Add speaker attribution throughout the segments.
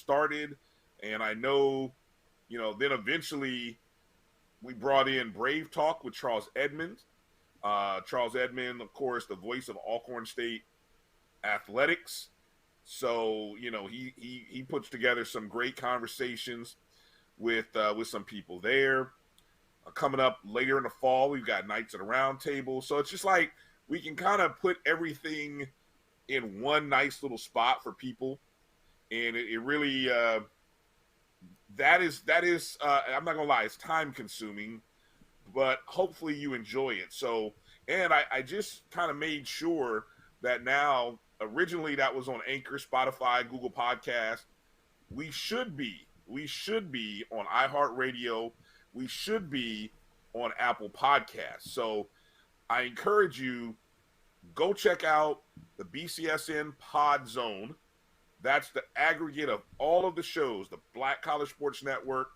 Speaker 1: started. And I know, then eventually we brought in Brave Talk with Charles Edmonds. Charles Edmond, of course, the voice of Alcorn State athletics. So he puts together some great conversations with some people there. Coming up later in the fall, we've got Nights at a Round Table. So it's just like we can kind of put everything in one nice little spot for people, and it really that is I'm not gonna lie, it's time consuming, but hopefully you enjoy it. So, and I just kind of made sure that now, originally that was on Anchor, Spotify, Google Podcast. We should be on iHeartRadio. We should be on Apple Podcasts. So I encourage you, go check out the BCSN Pod Zone. That's the aggregate of all of the shows, the Black College Sports Network,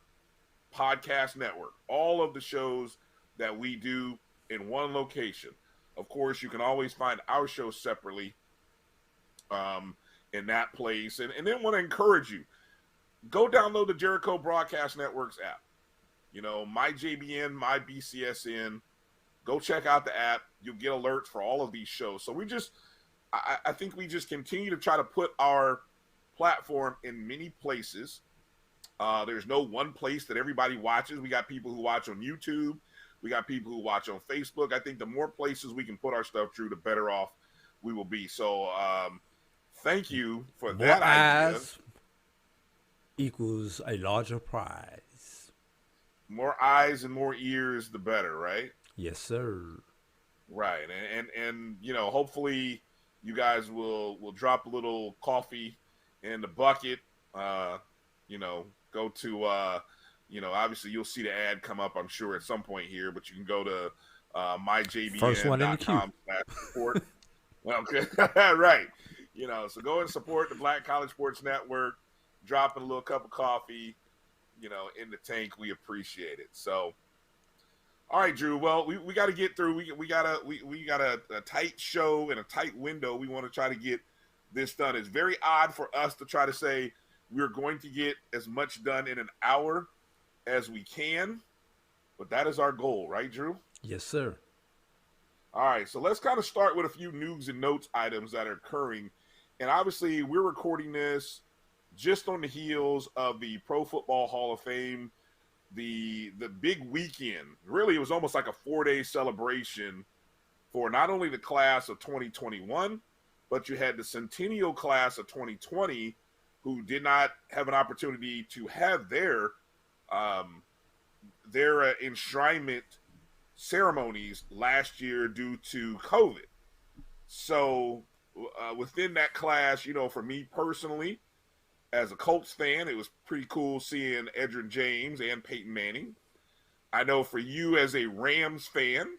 Speaker 1: Podcast Network, all of the shows that we do in one location. Of course, you can always find our show separately in that place. And then want to encourage you, go download the Jericho Broadcast Network's app. My JBN, my BCSN. Go check out the app. You'll get alerts for all of these shows. So I think we just continue to try to put our platform in many places. There's no one place that everybody watches. We got people who watch on YouTube. We got people who watch on Facebook. I think the more places we can put our stuff through, the better off we will be. So thank you for
Speaker 2: more
Speaker 1: that
Speaker 2: eyes
Speaker 1: idea.
Speaker 2: Equals a larger prize.
Speaker 1: More eyes and more ears, the better, right?
Speaker 2: Yes, sir.
Speaker 1: Right. And hopefully you guys will drop a little coffee in the bucket. Go to obviously you'll see the ad come up, I'm sure, at some point here, but you can go to myjbn.com/support. Okay. Right. So go and support the Black College Sports Network, dropping a little cup of coffee, in the tank. We appreciate it. So, all right, Drew. Well, we got to get through. We got a tight show and a tight window. We want to try to get this done. It's very odd for us to try to say we're going to get as much done in an hour as we can, but that is our goal, right, Drew?
Speaker 2: Yes, sir.
Speaker 1: All right, so let's kind of start with a few news and notes items that are occurring. And obviously, we're recording this just on the heels of the Pro Football Hall of Fame, the big weekend. Really, it was almost like a 4-day celebration for not only the class of 2021, but you had the centennial class of 2020 who did not have an opportunity to have their enshrinement ceremonies last year due to COVID. So within that class, for me personally, as a Colts fan, it was pretty cool seeing Edgerrin James and Peyton Manning. I know for you as a Rams fan,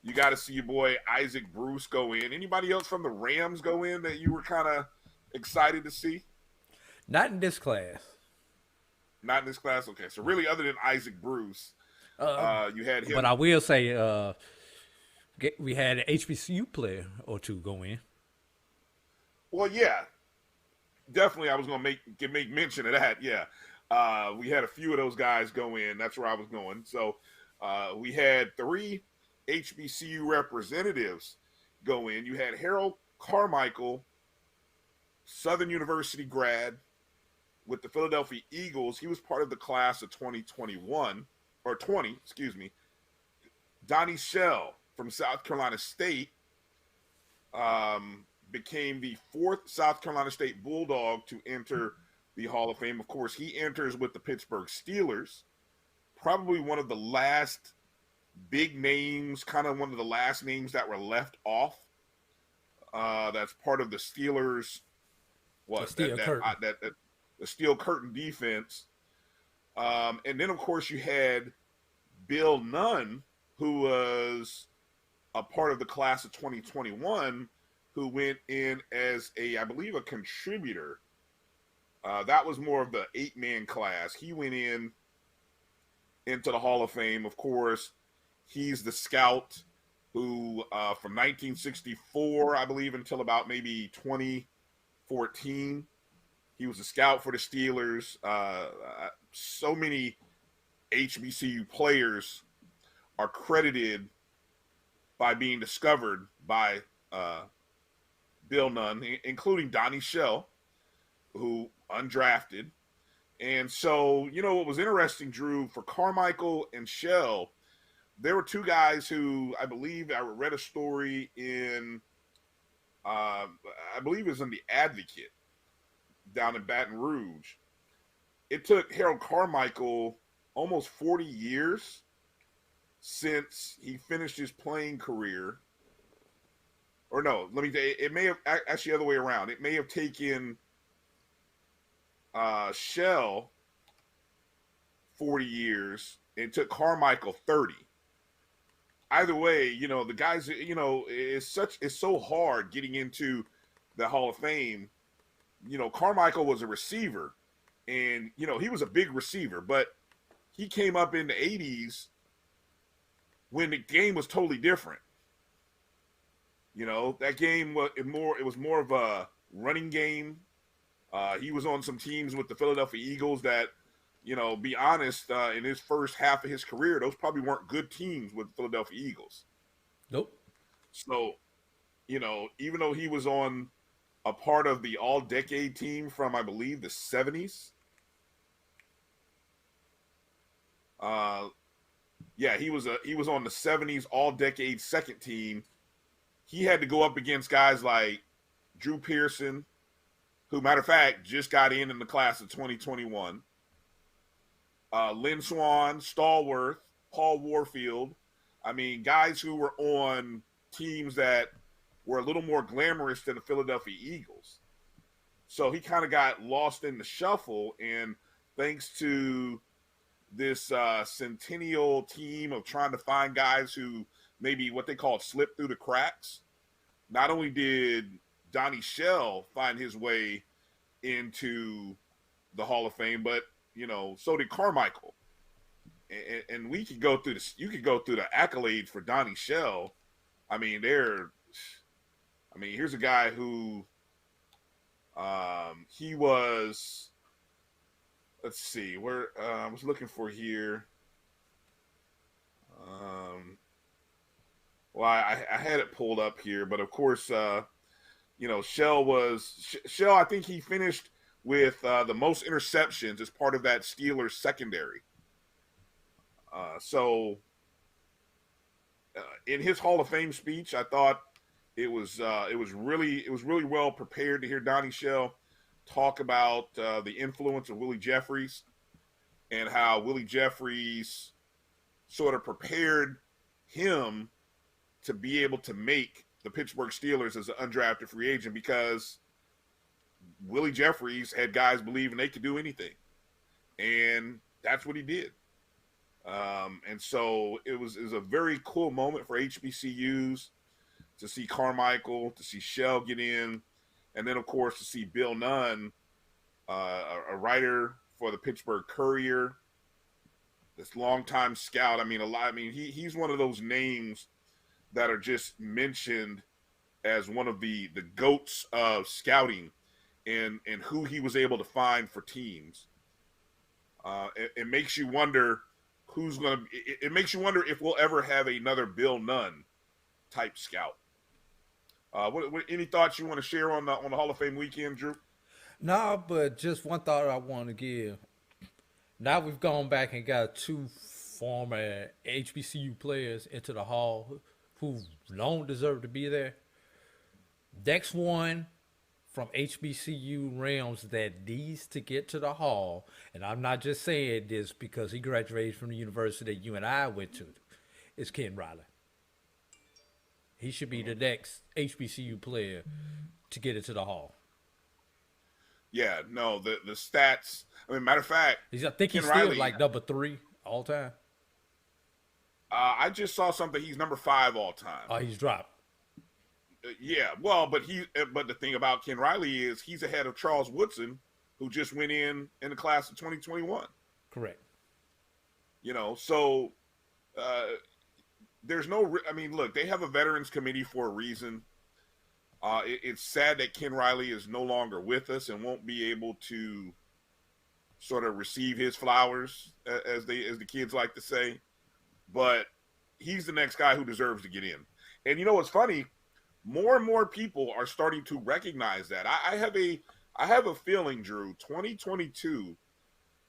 Speaker 1: you got to see your boy Isaac Bruce go in. Anybody else from the Rams go in that you were kind of excited to see?
Speaker 2: Not in this class.
Speaker 1: Not in this class? Okay. So really, other than Isaac Bruce, you had him.
Speaker 2: But I will say we had an HBCU player or two go in.
Speaker 1: Well, yeah. Definitely, I was going to make mention of that, yeah. We had a few of those guys go in. That's where I was going. So we had 3 HBCU representatives go in. You had Harold Carmichael, Southern University grad with the Philadelphia Eagles. He was part of the class of 2021, or 20, excuse me. Donnie Shell from South Carolina State became the 4th South Carolina State Bulldog to enter the Hall of Fame. Of course, he enters with the Pittsburgh Steelers. Probably one of the last big names, kind of one of the last names that were left off. That's part of the Steelers. The Steel Curtain defense. And then, of course, you had Bill Nunn, who was a part of the class of 2021, who went in as I believe, a contributor. That was more of the 8-man class. He went into the Hall of Fame. Of course, he's the scout who, from 1964, I believe, until about maybe 2014, He was a scout for the Steelers. So many HBCU players are credited by being discovered by Bill Nunn, including Donnie Shell, who undrafted. And so, what was interesting, Drew, for Carmichael and Shell, there were two guys who I believe I read a story in, I believe it was in the Advocate down in Baton Rouge. It took Harold Carmichael almost 40 years since he finished his playing career. Or no, let me say, it may have actually the other way around. It may have taken Shell 40 years and took Carmichael 30. Either way, the guys, it's so hard getting into the Hall of Fame. Carmichael was a receiver, and he was a big receiver, but he came up in the 80s when the game was totally different. That game was more of a running game. He was on some teams with the Philadelphia Eagles that, be honest, in his first half of his career, those probably weren't good teams with the Philadelphia Eagles.
Speaker 2: Nope.
Speaker 1: So, even though he was on a part of the all-decade team from, I believe, the 70s. He was on the 70s all-decade second team. He had to go up against guys like Drew Pearson, who, matter of fact, just got in the class of 2021. Lynn Swann, Stallworth, Paul Warfield. I mean, guys who were on teams that were a little more glamorous than the Philadelphia Eagles. So he kind of got lost in the shuffle, and thanks to this centennial team of trying to find guys who maybe what they call slip through the cracks, not only did Donnie Shell find his way into the Hall of Fame, but so did Carmichael. And we could go through this. You could go through the accolades for Donnie Shell. I mean, here's a guy who he was. Let's see where I was looking for here. Well, I had it pulled up here, but of course, Shell. I think he finished with the most interceptions as part of that Steelers secondary. In his Hall of Fame speech, I thought it was really well prepared to hear Donnie Shell talk about the influence of Willie Jeffries and how Willie Jeffries sort of prepared him to be able to make the Pittsburgh Steelers as an undrafted free agent, because Willie Jeffries had guys believing they could do anything, and that's what he did. And so it was a very cool moment for HBCUs to see Carmichael, to see Shell get in, and then of course to see Bill Nunn, a writer for the Pittsburgh Courier, this longtime scout. He's one of those names that are just mentioned as one of the goats of scouting, and who he was able to find for teams. It makes you wonder it makes you wonder if we'll ever have another Bill Nunn type scout. What any thoughts you want to share on the Hall of Fame weekend, Drew?
Speaker 2: No, but just one thought I want to give. Now we've gone back and got two former HBCU players into the Hall who long deserve to be there. Next one from HBCU realms that needs to get to the Hall, and I'm not just saying this because he graduated from the university that you and I went to, is Ken Riley. He should be the next HBCU player to get into the Hall.
Speaker 1: Yeah, no, the stats. Matter of fact,
Speaker 2: I think he's still Riley, like number 3 all time.
Speaker 1: I just saw something. He's number 5 all time.
Speaker 2: Oh, he's dropped.
Speaker 1: Yeah, well, but the thing about Ken Riley is he's ahead of Charles Woodson, who just went in the class of 2021.
Speaker 2: Correct.
Speaker 1: So there's no. Look, they have a veterans committee for a reason. It's sad that Ken Riley is no longer with us and won't be able to sort of receive his flowers, as the kids like to say. But he's the next guy who deserves to get in. And you know what's funny? More and more people are starting to recognize that. I have a feeling, Drew, 2022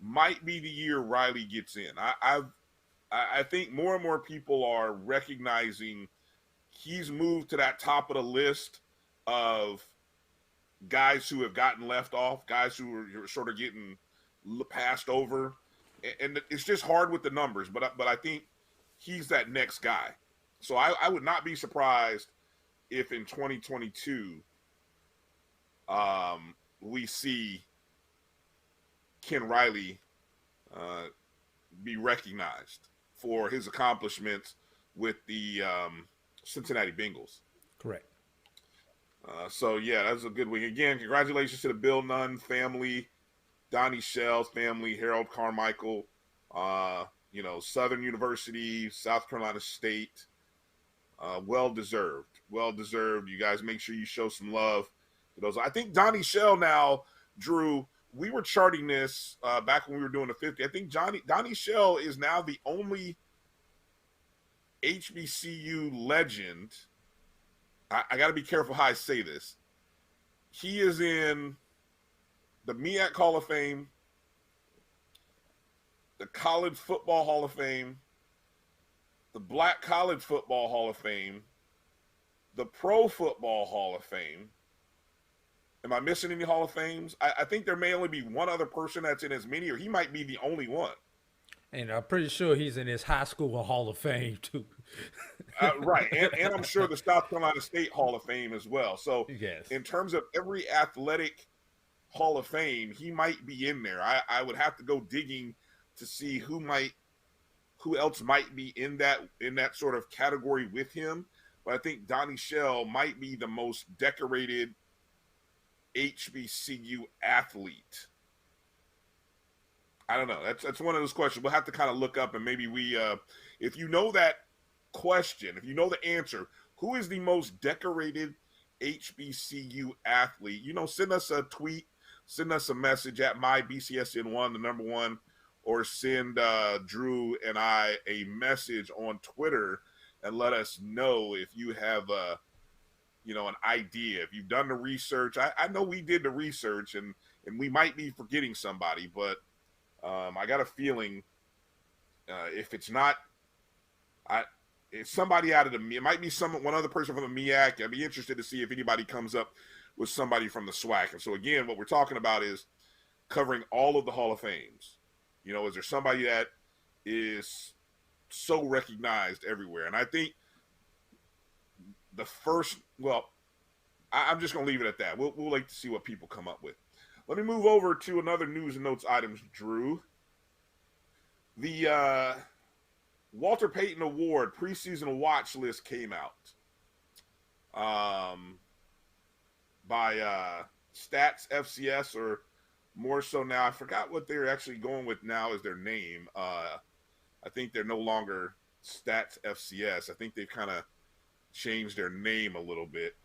Speaker 1: might be the year Riley gets in. I think more and more people are recognizing he's moved to that top of the list of guys who have gotten left off, guys who are sort of getting passed over, and it's just hard with the numbers. But I think he's that next guy. So I would not be surprised if in 2022 we see Ken Riley be recognized for his accomplishments with the Cincinnati Bengals.
Speaker 2: Correct.
Speaker 1: So yeah, that's a good week. Again, congratulations to the Bill Nunn family, Donnie Shell's family, Harold Carmichael, Southern University, South Carolina State. Well deserved. Well deserved. You guys make sure you show some love to those. I think Donnie Shell now, Drew, we were charting this back when we were doing the 50. I think Donnie Shell is now the only HBCU legend. I got to be careful how I say this. He is in the MEAC Hall of Fame, the College Football Hall of Fame, the Black College Football Hall of Fame, the Pro Football Hall of Fame. Am I missing any Hall of Fames? I think there may only be one other person that's in as many, or he might be the only one.
Speaker 2: And I'm pretty sure he's in his high school Hall of Fame, too.
Speaker 1: Right. And I'm sure the South Carolina State Hall of Fame as well. So
Speaker 2: yes,
Speaker 1: in terms of every athletic Hall of Fame, he might be in there. I would have to go digging to see who else might be in that sort of category with him. But I think Donnie Shell might be the most decorated HBCU athlete. I don't know. That's one of those questions we'll have to kind of look up, and maybe if you know that question, if you know the answer, who is the most decorated HBCU athlete? Send us a tweet, send us a message at my BCSN1, the number one, or send Drew and I a message on Twitter and let us know if you have an idea, if you've done the research. I know we did the research, and we might be forgetting somebody, but I got a feeling if it's not, it's somebody out of it might be one other person from the MEAC. I'd be interested to see if anybody comes up with somebody from the SWAC. And so again, what we're talking about is covering all of the Hall of Fames. Is there somebody that is so recognized everywhere? And I think I'm just going to leave it at that. We'll like to see what people come up with. Let me move over to another news and notes items, Drew. The Walter Payton Award preseason watch list came out by Stats FCS, or more so now, I forgot what they're actually going with now as their name. I think they're no longer Stats FCS. I think they've kind of changed their name a little bit.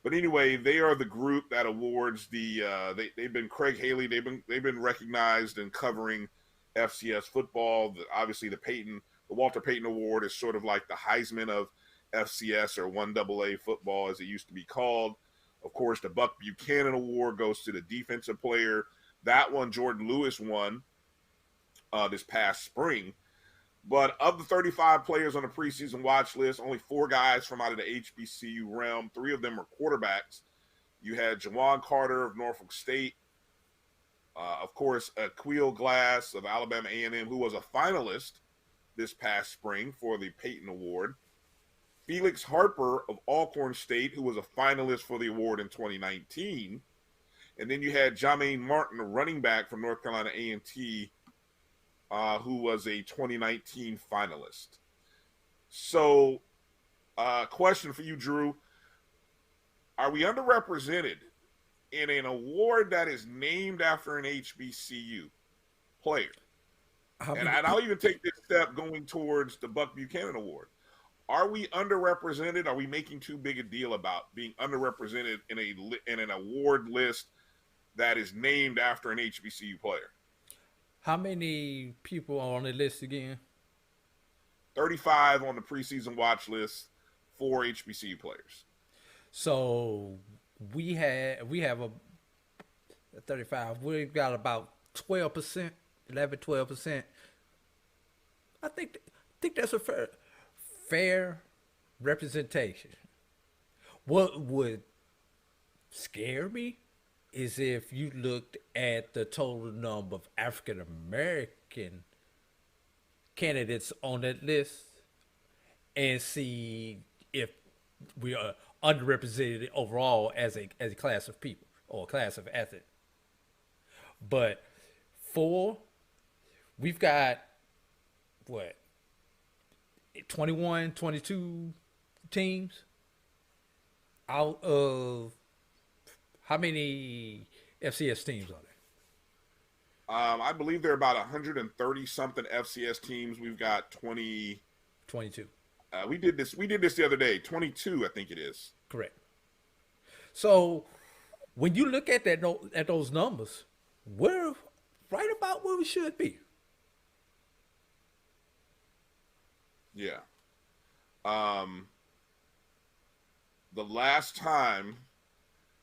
Speaker 1: But anyway, they are the group that awards they've been Craig Haley. They've been recognized in covering FCS football. Obviously, the Walter Payton Award is sort of like the Heisman of FCS, or 1AA football, as it used to be called. Of course, the Buck Buchanan Award goes to the defensive player. That one, Jordan Lewis won this past spring. But of the 35 players on the preseason watch list, only 4 guys from out of the HBCU realm. 3 of them are quarterbacks. You had Jawan Carter of Norfolk State. Of course, Aqeel Glass of Alabama A&M, who was a finalist this past spring for the Payton Award. Felix Harper of Alcorn State, who was a finalist for the award in 2019. And then you had Jamaine Martin, a running back from North Carolina A&T, who was a 2019 finalist. So, question for you, Drew. Are we underrepresented in an award that is named after an HBCU player? And I'll even take this step going towards the Buck Buchanan Award. are we underrepresented? Are we making too big a deal about being underrepresented in an award list that is named after an HBCU player?
Speaker 2: How many people are on the list again?
Speaker 1: 35 on the preseason watch list, 4 HBCU players.
Speaker 2: So we have a 35. We've got about 12%, 11, 12%. I think that's a fair representation. What would scare me is if you looked at the total number of African American candidates on that list and see if we are underrepresented overall as a class of people or a class of athletes. But for we've got what 21, 22 teams out of how many FCS teams are there?
Speaker 1: I believe there are about 130 something FCS teams. We've got 20.
Speaker 2: 22.
Speaker 1: We did this the other day. 22, I think it is.
Speaker 2: Correct. So when you look at those numbers, we're right about where we should be.
Speaker 1: Yeah. The last time,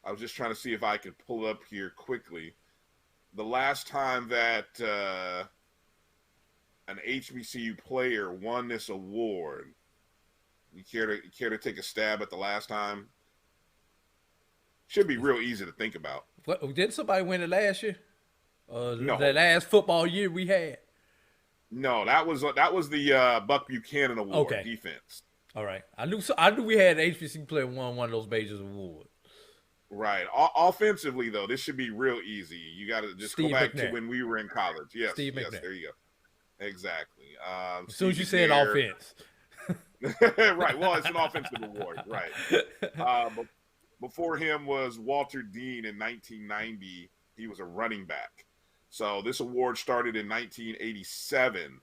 Speaker 1: I was just trying to see if I could pull up here quickly. The last time that an HBCU player won this award, you care to take a stab at the last time? Should be real easy to think about.
Speaker 2: What, didn't somebody win it last year?
Speaker 1: No.
Speaker 2: The last football year we had.
Speaker 1: No, that was the Buck Buchanan Award,
Speaker 2: Okay.
Speaker 1: defense.
Speaker 2: All right, I knew we had an HBCU player won one of those major awards.
Speaker 1: Right. Offensively, though, this should be real easy. You got to just
Speaker 2: Steve
Speaker 1: go back
Speaker 2: McNair.
Speaker 1: to when we were in college. Yes,
Speaker 2: Steve
Speaker 1: yes,
Speaker 2: McNair.
Speaker 1: there you go. Exactly.
Speaker 2: As soon as you said offense.
Speaker 1: Right. Well, it's an offensive award. Right. Before him was Walter Dean in 1990. He was a running back. So this award started in 1987.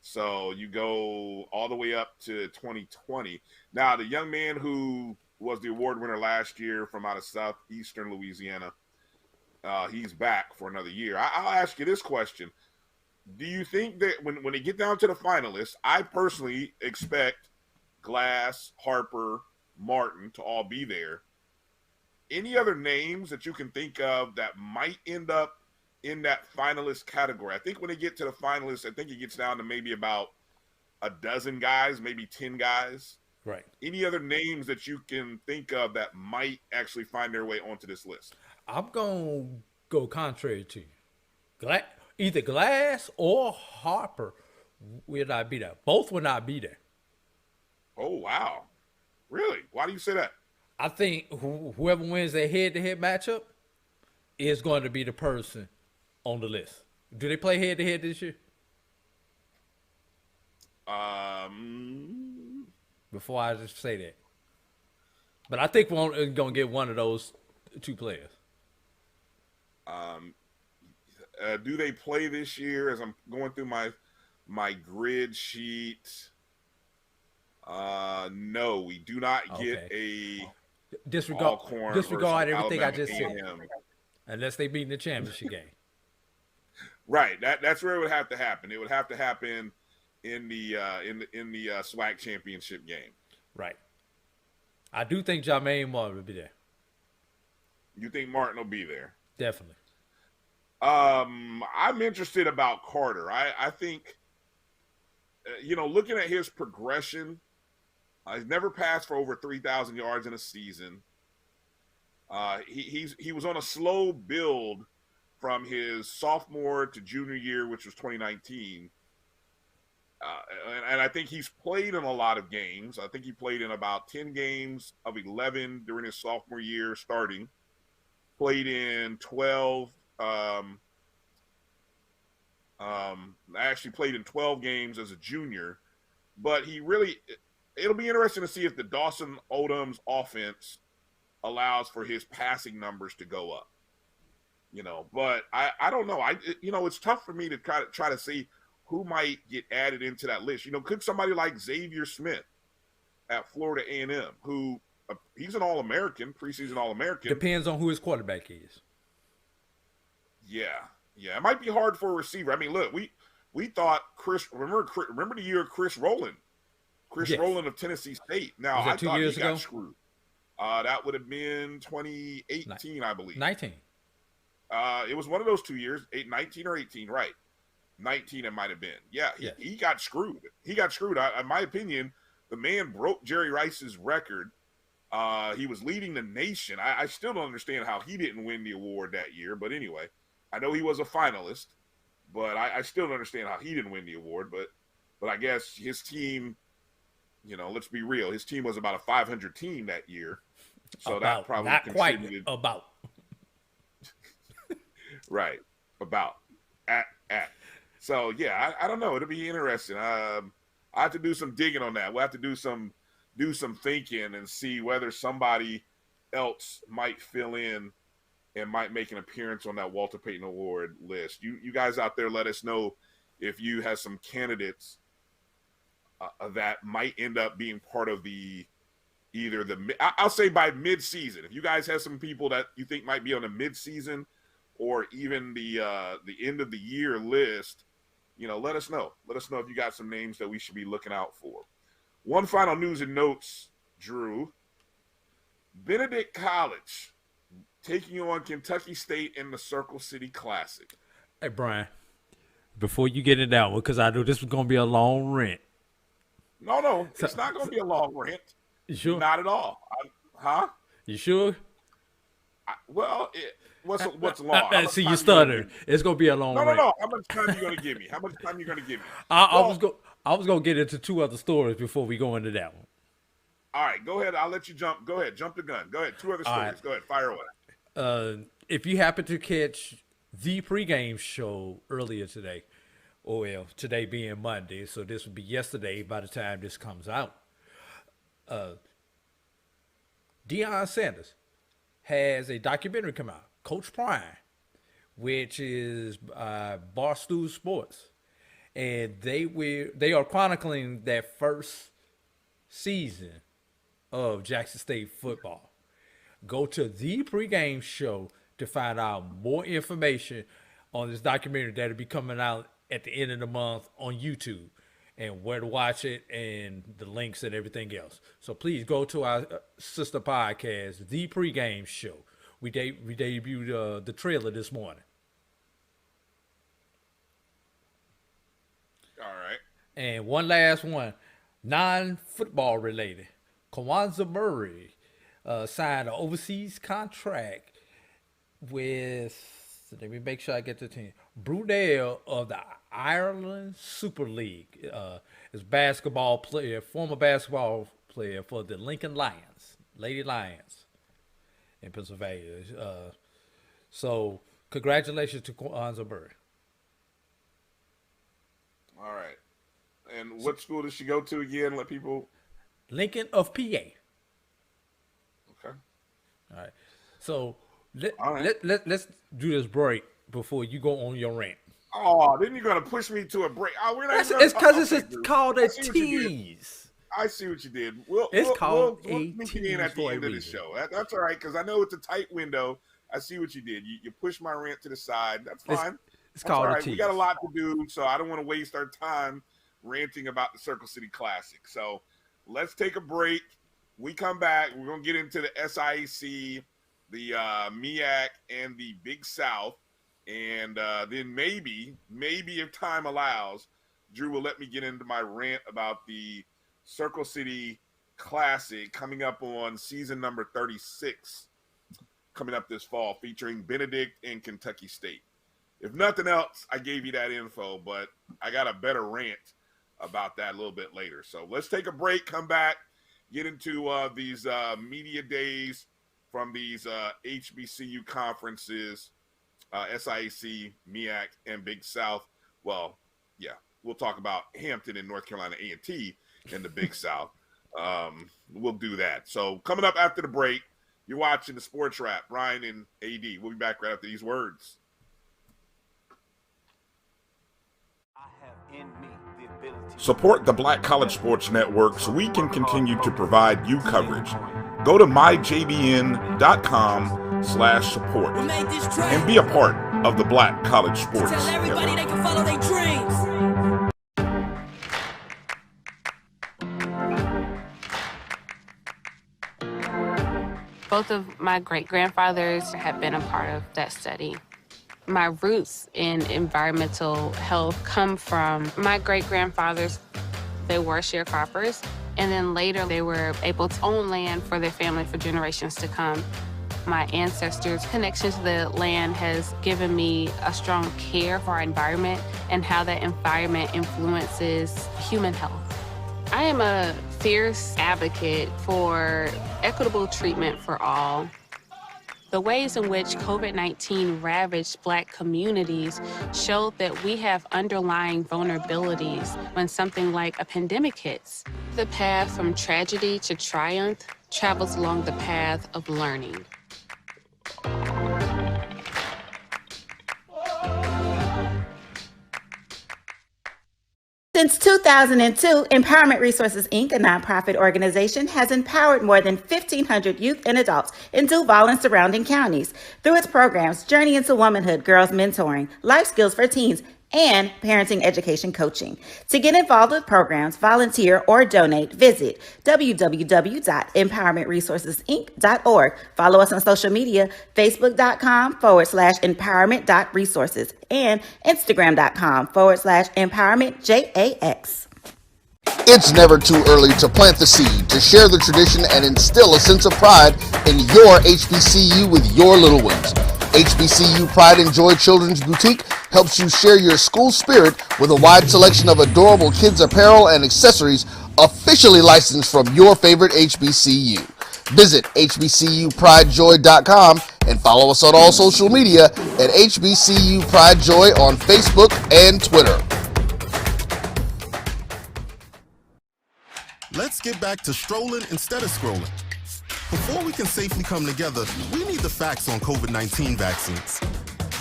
Speaker 1: So you go all the way up to 2020. Now, the young man who was the award winner last year from out of southeastern Louisiana, he's back for another year. I'll ask you this question. Do you think that when they get down to the finalists, I personally expect Glass, Harper, Martin to all be there. Any other names that you can think of that might end up in that finalist category? I think when they get to the finalists, I think it gets down to maybe about a dozen guys, maybe 10 guys.
Speaker 2: Right.
Speaker 1: Any other names that you can think of that might actually find their way onto this list?
Speaker 2: I'm going to go contrary to you. Either Glass or Harper will not be there. Both will not be there.
Speaker 1: Oh, wow. Really? Why do you say that?
Speaker 2: I think whoever wins their head-to-head matchup is going to be the person on the list. Do they play head-to-head this year? Before I just say that. But I think we're going to get one of those two players.
Speaker 1: Do they play this year? As I'm going through my grid sheet, no, we do not get a
Speaker 2: disregard everything
Speaker 1: Alabama
Speaker 2: I just said,
Speaker 1: A&M.
Speaker 2: unless they beat in the championship game.
Speaker 1: Right, that's where it would have to happen. It would have to happen in the SWAC championship game.
Speaker 2: Right. I do think Jermaine Martin will be there.
Speaker 1: You think Martin will be there?
Speaker 2: Definitely.
Speaker 1: I'm interested about Carter. I think, looking at his progression, he's never passed for over 3,000 yards in a season. He was on a slow build from his sophomore to junior year, which was 2019. And I think he's played in a lot of games. I think he played in about 10 games of 11 during his sophomore year starting. Played in 12. Actually played in 12 games as a junior. But it'll be interesting to see if the Dawson Odom's offense allows for his passing numbers to go up. But I don't know. It's tough for me to try to see who might get added into that list. Could somebody like Xavier Smith at Florida A&M, who he's an All-American, preseason All-American.
Speaker 2: Depends on who his quarterback is.
Speaker 1: Yeah. It might be hard for a receiver. I mean, look, we thought remember the year Chris Rowland of Tennessee State. Now,
Speaker 2: was that
Speaker 1: I
Speaker 2: 2
Speaker 1: thought
Speaker 2: years
Speaker 1: he
Speaker 2: ago?
Speaker 1: got screwed. That would have been 2018, I believe.
Speaker 2: 19.
Speaker 1: It was one of those 2 years, 19 or 18, right? 19 it might have been. Yeah, he got screwed. He got screwed. In my opinion, the man broke Jerry Rice's record. He was leading the nation. I still don't understand how he didn't win the award that year. But anyway, I know he was a finalist, but I still don't understand how he didn't win the award. But I guess his team, let's be real, his team was about a 500 team that year. So that probably
Speaker 2: not
Speaker 1: contributed.
Speaker 2: Quite about.
Speaker 1: Right. About. At. So, yeah, I don't know. It'll be interesting. I have to do some digging on that. We'll have to do some thinking and see whether somebody else might fill in and might make an appearance on that Walter Payton Award list. You guys out there, let us know if you have some candidates that might end up being part of I'll say by mid-season. If you guys have some people that you think might be on the mid-season or even the end of the year list, let us know. Let us know if you got some names that we should be looking out for. One final news and notes, Drew. Benedict College taking on Kentucky State in the Circle City Classic.
Speaker 2: Hey, Brian, before you get it out, because I know this was going to be a long rant.
Speaker 1: No, it's not going to be a long rant.
Speaker 2: You sure?
Speaker 1: Not at all. Huh?
Speaker 2: You sure?
Speaker 1: What's long?
Speaker 2: See, you stuttered. It's going to be a long rant.
Speaker 1: No. How much time are you going to give me?
Speaker 2: I was going to get into two other stories before we go into that one.
Speaker 1: All right, go ahead. I'll let you jump. Go ahead. Jump the gun. Go ahead. Two other stories. Right. Go ahead. Fire away.
Speaker 2: If you happen to catch the pregame show earlier today, today being Monday, so this would be yesterday by the time this comes out, Deion Sanders has a documentary come out, Coach Prime, which is Barstool Sports, and they are chronicling that first season of Jackson State football. Go to the pregame show to find out more information on this documentary that'll be coming out at the end of the month on YouTube, and where to watch it and the links and everything else. So please go to our sister podcast, The Pregame Show. We debuted the trailer this morning.
Speaker 1: All right.
Speaker 2: And one last one, non-football related. Kwanzaa Murray signed an overseas contract with, let me make sure I get the team, Brunel of the Ireland Super League. Is former basketball player for the Lincoln Lions, Lady Lions in Pennsylvania. So congratulations to Kwanzaa Murray.
Speaker 1: All right. And what school does she go to again? Let people.
Speaker 2: Lincoln of PA.
Speaker 1: Okay.
Speaker 2: All right. So let's do this break before you go on your rant.
Speaker 1: Oh, then you're gonna push me to a break. Oh, we're not.
Speaker 2: It's because it's called a tease.
Speaker 1: I see what you did.
Speaker 2: We'll
Speaker 1: sneak it in at the end of the show. That's all right, because I know it's a tight window. I see what you did. You pushed my rant to the side. That's fine.
Speaker 2: It's called
Speaker 1: all
Speaker 2: a
Speaker 1: right.
Speaker 2: tease.
Speaker 1: We got a lot to do, so I don't want to waste our time ranting about the Circle City Classic. So let's take a break. We come back. We're gonna get into the SIAC, the MEAC, and the Big South. And then maybe if time allows, Drew will let me get into my rant about the Circle City Classic coming up on season number 36, coming up this fall, featuring Benedict and Kentucky State. If nothing else, I gave you that info, but I got a better rant about that a little bit later. So let's take a break, come back, get into these media days from these HBCU conferences, SIAC, MEAC, and Big South. Well, yeah, we'll talk about Hampton and North Carolina A&T in the Big South. We'll do that. So coming up after the break, you're watching the Sports Wrap, Bryan and A.D. We'll be back right after these words.
Speaker 3: I have in me the
Speaker 1: Support the Black College Sports Network so we can continue to provide you coverage. Go to myjbn.com/support and be a part of the Black College Sports
Speaker 3: Tell everybody
Speaker 1: Network.
Speaker 3: they can follow their dreams.
Speaker 4: Both of my great-grandfathers have been a part of that study. My roots in environmental health come from my great-grandfathers. They were sharecroppers, and then later they were able to own land for their family for generations to come. My ancestors' connection to the land has given me a strong care for our environment and how that environment influences human health. I am a fierce advocate for equitable treatment for all. The ways in which COVID-19 ravaged Black communities showed that we have underlying vulnerabilities when something like a pandemic hits. The path from tragedy to triumph travels along the path of learning.
Speaker 5: Since 2002, Empowerment Resources, Inc., a nonprofit organization, has empowered more than 1,500 youth and adults in Duval and surrounding counties through its programs Journey into Womanhood, Girls Mentoring, Life Skills for Teens, and Parenting Education Coaching. To get involved with programs, volunteer, or donate, visit www.empowermentresourcesinc.org. Follow us on social media, facebook.com/empowerment.resources and instagram.com/empowermentjax.
Speaker 6: It's never too early to plant the seed, to share the tradition, and instill a sense of pride in your HBCU with your little ones. HBCU Pride and Joy Children's Boutique helps you share your school spirit with a wide selection of adorable kids apparel and accessories officially licensed from your favorite HBCU. Visit hbcupridejoy.com and follow us on all social media at HBCU Pride Joy on Facebook and Twitter.
Speaker 7: Let's get back to strolling instead of scrolling. Before we can safely come together, we need the facts on COVID-19 vaccines.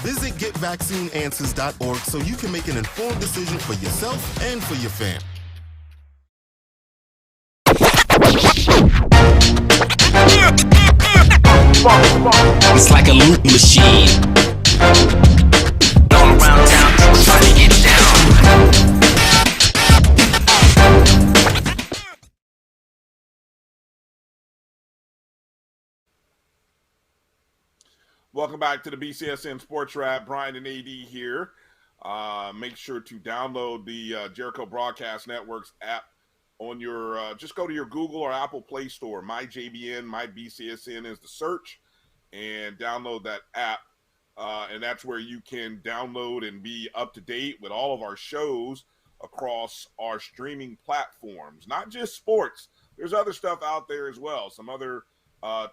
Speaker 7: Visit getvaccineanswers.org so you can make an informed decision for yourself and for your fam.
Speaker 3: It's like a loop machine. All around town, trying to get down.
Speaker 1: Welcome back to the BCSN SportsWrap. Bryan and A.D. here. Make sure to download the Jericho Broadcast Network's app on your, just go to your Google or Apple Play Store. MyJBN, MyBCSN is the search, and download that app. And that's where you can download and be up to date with all of our shows across our streaming platforms. Not just sports. There's other stuff out there as well, some other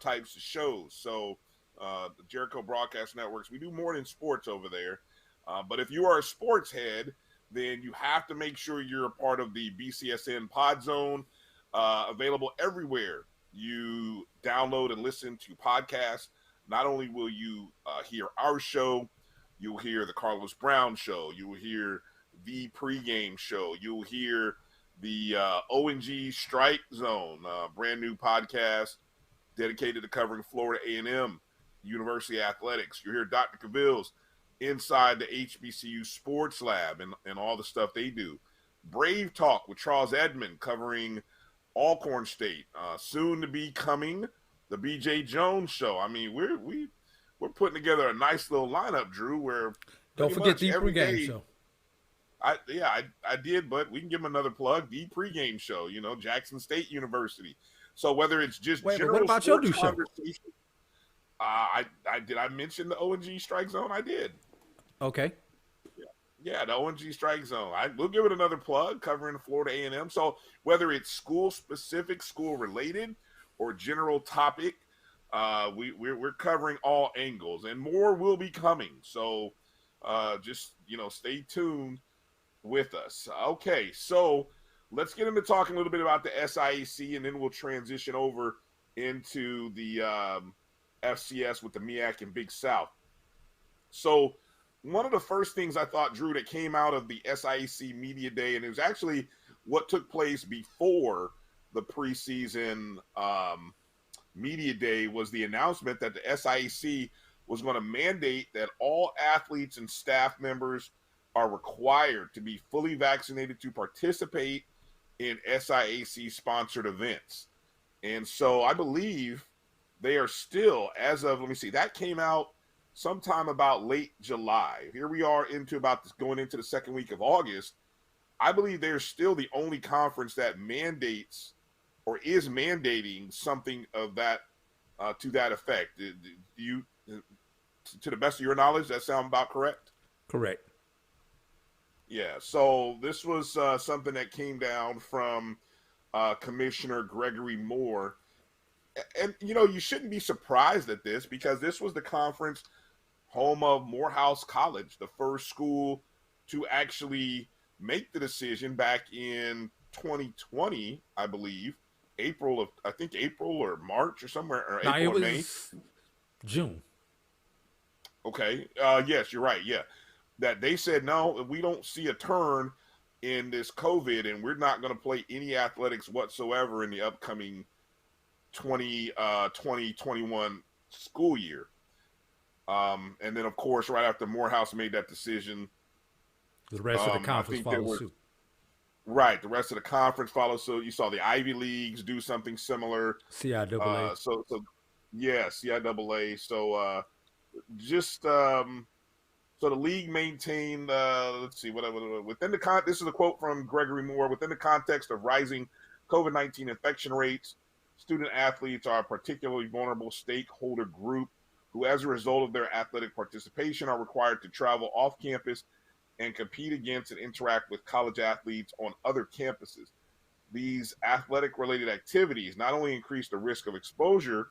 Speaker 1: types of shows. So the Jericho Broadcast Networks, we do more than sports over there. But if you are a sports head, then you have to make sure you're a part of the BCSN Pod Zone, available everywhere you download and listen to podcasts. Not only will you hear our show, you'll hear the Carlos Brown Show, you will hear the pregame show, you'll hear the O&G Strike Zone, brand new podcast dedicated to covering Florida A&M University athletics. You'll hear Dr. Cavill's Inside the HBCU Sports Lab and all the stuff they do. Brave Talk with Charles Edmond covering Alcorn State. Soon to be coming, the BJ Jones Show. I mean, we're putting together a nice little lineup, Drew, where
Speaker 2: don't forget the pregame show.
Speaker 1: I did, but we can give them another plug. The pregame show, Jackson State University. So whether it's just general
Speaker 2: what about your new show?
Speaker 1: Did I mention the O&G Strike Zone? I did.
Speaker 2: Okay.
Speaker 1: Yeah, the O&G Strike Zone. We'll give it another plug covering Florida A&M. So whether it's school-specific, school-related, or general topic, we're covering all angles, and more will be coming. So just stay tuned with us. Okay, so let's get into talking a little bit about the SIAC, and then we'll transition over into the FCS with the MEAC and Big South. So one of the first things I thought, Drew, that came out of the SIAC Media Day, and it was actually what took place before the preseason Media Day, was the announcement that the SIAC was going to mandate that all athletes and staff members are required to be fully vaccinated to participate in SIAC-sponsored events. And so I believe they are still, as of, let me see, that came out sometime about late July. Here we are going into the second week of August. I believe they're still the only conference that mandates or is mandating something of that to that effect. Do you, to the best of your knowledge, that sound about correct?
Speaker 2: Correct.
Speaker 1: Yeah, so this was something that came down from Commissioner Gregory Moore. And, you shouldn't be surprised at this, because this was the conference home of Morehouse College, the first school to actually make the decision back in 2020, I believe. April or March or somewhere, or
Speaker 2: No,
Speaker 1: April
Speaker 2: it
Speaker 1: or May.
Speaker 2: was June.
Speaker 1: Okay. Yes, you're right. Yeah. That they said, no, we don't see a turn in this COVID, and we're not going to play any athletics whatsoever in the upcoming 2021 school year. And then, of course, right after Morehouse made that decision,
Speaker 2: the rest of the conference followed suit.
Speaker 1: Right. The rest of the conference followed suit. You saw the Ivy Leagues do something similar.
Speaker 2: CIAA.
Speaker 1: Yeah, CIAA. So so the league maintained, let's see, within this is a quote from Gregory Moore, within the context of rising COVID-19 infection rates, student athletes are a particularly vulnerable stakeholder group who, as a result of their athletic participation, are required to travel off campus and compete against and interact with college athletes on other campuses. These athletic-related activities not only increase the risk of exposure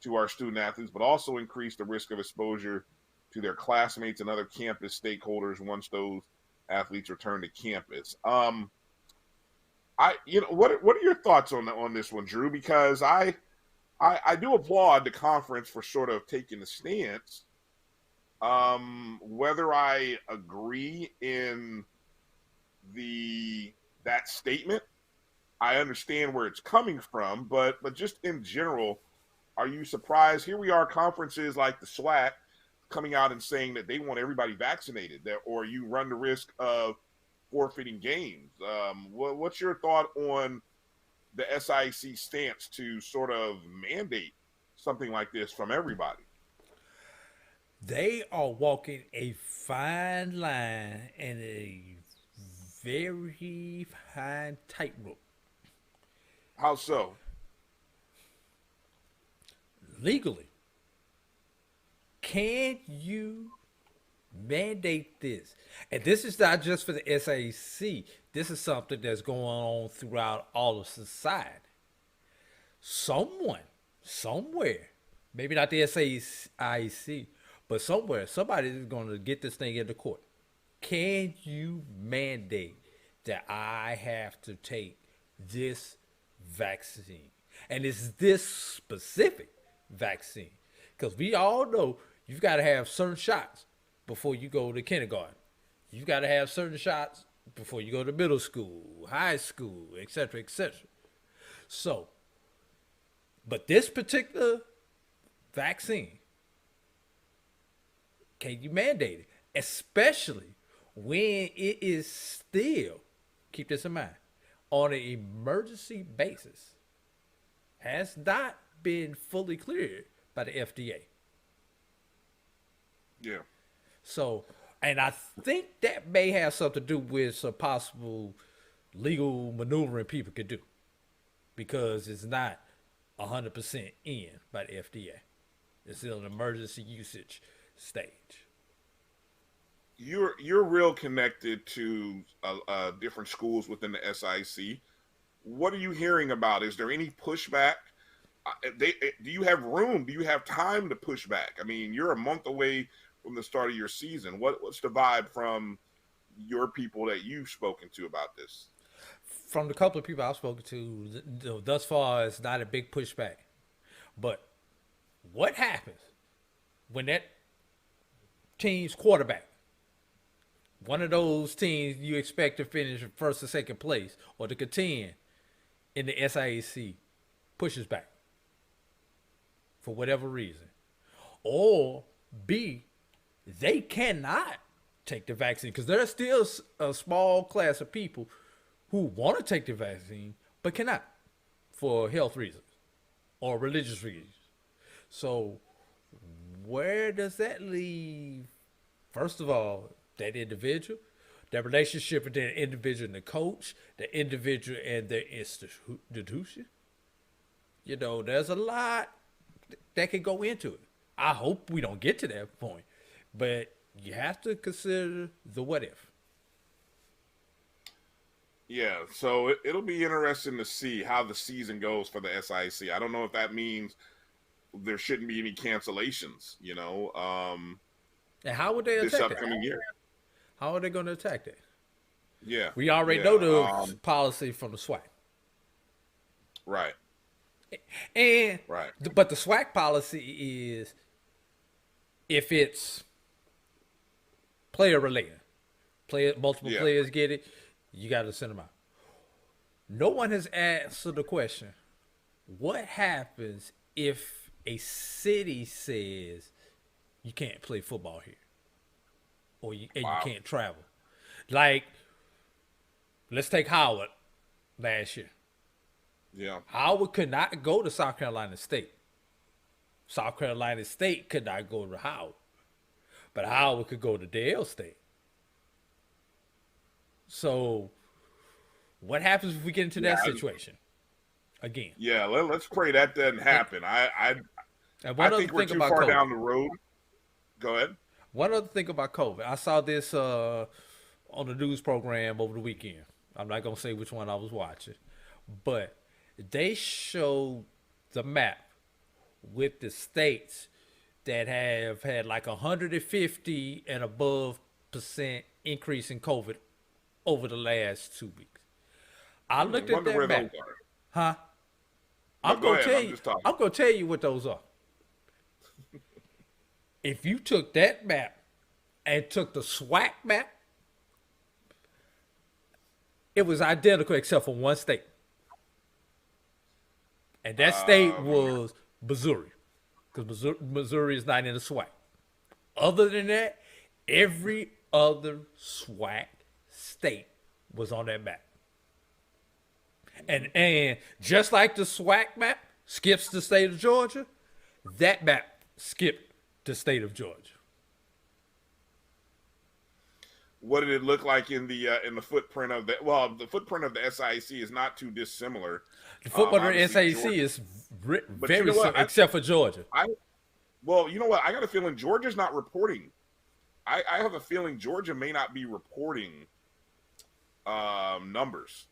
Speaker 1: to our student athletes, but also increase the risk of exposure to their classmates and other campus stakeholders once those athletes return to campus. What are your thoughts on this one, Drew? Because I do applaud the conference for sort of taking a stance. Whether I agree in that statement, I understand where it's coming from, but just in general, are you surprised? Here we are, conferences like the SWAC coming out and saying that they want everybody vaccinated, or you run the risk of forfeiting games. What's your thought on the SIAC stance to sort of mandate something like this from everybody?
Speaker 2: They are walking a fine line and a very fine tightrope.
Speaker 1: How so?
Speaker 2: Legally, can you mandate this? And this is not just for the SIAC. This is something that's going on throughout all of society. Someone, somewhere, maybe not the SIAC, but somewhere, somebody is going to get this thing into court. Can you mandate that I have to take this vaccine? And it's this specific vaccine. Because we all know you've got to have certain shots before you go to kindergarten. You've got to have certain shots before you go to middle school, high school, etc., etc. So, but this particular vaccine, can you mandate it? Especially when it is still, keep this in mind, on an emergency basis. Has not been fully cleared by the FDA.
Speaker 1: Yeah.
Speaker 2: So, and I think that may have something to do with some possible legal maneuvering people could do, because it's not 100% in by the FDA. It's still an emergency usage stage.
Speaker 1: You're real connected to different schools within the SIAC. What are you hearing about? Is there any pushback? Do you have room? Do you have time to push back? I mean, you're a month away from the start of your season. What's the vibe from your people that you've spoken to about this?
Speaker 2: From the couple of people I've spoken to, thus far, it's not a big pushback. But what happens when that team's quarterback one of those teams you expect to finish first or second place or to contend in the SIAC pushes back for whatever reason. Or B, they cannot take the vaccine because there's still a small class of people who want to take the vaccine but cannot for health reasons or religious reasons. So where does that leave, first of all, that individual, that relationship with the individual and the coach, the individual and the institution? You know, there's a lot that can go into it. I hope we don't get to that point, but you have to consider the what if.
Speaker 1: Yeah, so it'll be interesting to see how the season goes for the SIAC. I don't know if that means there shouldn't be any cancellations, you know.
Speaker 2: And how would they attack
Speaker 1: this upcoming year?
Speaker 2: How are they going to attack that?
Speaker 1: Yeah,
Speaker 2: we already know the policy from the SWAC.
Speaker 1: Right.
Speaker 2: And
Speaker 1: right.
Speaker 2: But the SWAC policy is if it's player related, multiple players get it, you got to send them out. No one has answered the question: what happens if a city says you can't play football here, or you can't travel? Like, let's take Howard last year.
Speaker 1: Yeah.
Speaker 2: Howard could not go to South Carolina State. South Carolina State could not go to Howard. But Howard could go to Dale State. So what happens if we get into that situation again?
Speaker 1: Yeah, let's pray that doesn't happen. I think we're too far down the road. Go ahead.
Speaker 2: One other thing about COVID. I saw this on the news program over the weekend. I'm not going to say which one I was watching. But they showed the map with the states that have had like 150 and above % increase in COVID over the last 2 weeks. I looked at that map. Huh? I'm going to tell you what those are. If you took that map and took the SWAC map, it was identical except for one state. And that state was Missouri, because Missouri is not in the SWAC. Other than that, every other SWAC state was on that map. And just like the SWAC map skips the state of Georgia, that map skipped the state of Georgia.
Speaker 1: What did it look like in the footprint of the? Well, the footprint of the SIAC is not too dissimilar.
Speaker 2: The footprint of the SIAC is very similar, except for Georgia.
Speaker 1: Well, you know what? I got a feeling Georgia's not reporting. I have a feeling Georgia may not be reporting numbers.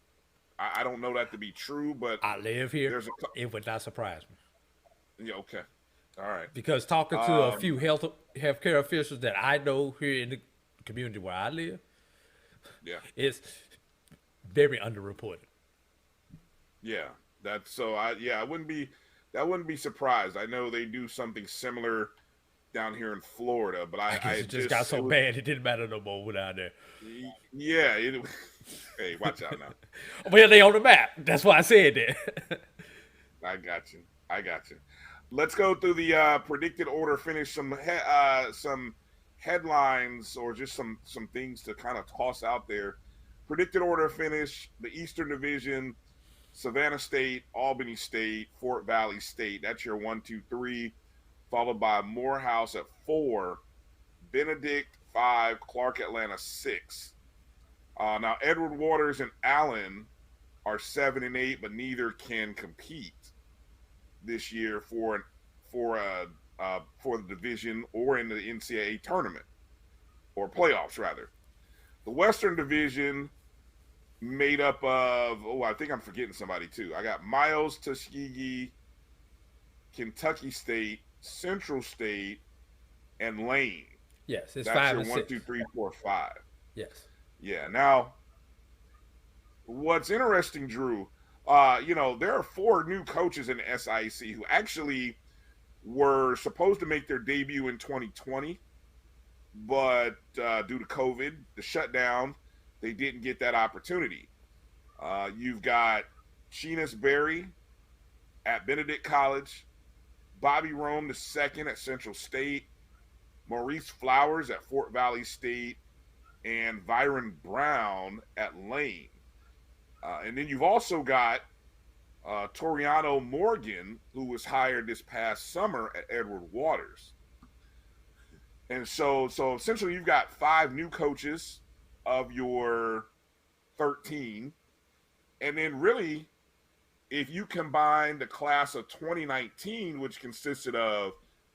Speaker 1: I don't know that to be true, but
Speaker 2: I live here. It would not surprise me.
Speaker 1: Yeah. Okay. All right.
Speaker 2: Because talking to a few healthcare officials that I know here in the community where I live, it's very underreported.
Speaker 1: Yeah, that's so. I wouldn't be surprised. I know they do something similar down here in Florida, but I
Speaker 2: just got so bad it didn't matter no more down there.
Speaker 1: Yeah. Hey, watch out now.
Speaker 2: Well, they on the map. That's why I said that.
Speaker 1: I got you. Let's go through the predicted order. Finish some headlines or just some things to kind of toss out there. Predicted order finish: the Eastern Division, Savannah State, Albany State, Fort Valley State. That's your 1, 2, 3. Followed by Morehouse at 4, Benedict 5, Clark Atlanta 6. Now Edward Waters and Allen are 7 and 8, but neither can compete this year for the division or in the NCAA tournament or playoffs rather. The Western Division made up of I think I'm forgetting somebody too. I got Miles, Tuskegee, Kentucky State, Central State, and Lane.
Speaker 2: Yes, it's
Speaker 1: that's
Speaker 2: 5
Speaker 1: your
Speaker 2: and
Speaker 1: 1,
Speaker 2: 6.
Speaker 1: 2, 3, 4, 5.
Speaker 2: Yes.
Speaker 1: Yeah. Now, what's interesting, Drew? There are 4 new coaches in the SIAC who actually were supposed to make their debut in 2020, but due to COVID, the shutdown, they didn't get that opportunity. You've got Sheenus Berry at Benedict College, Bobby Rome II at Central State, Maurice Flowers at Fort Valley State, and Byron Brown at Lane. And then you've also got Toriano Morgan, who was hired this past summer at Edward Waters. And so essentially you've got 5 new coaches of your 13. And then really, if you combine the class of 2019, which consisted of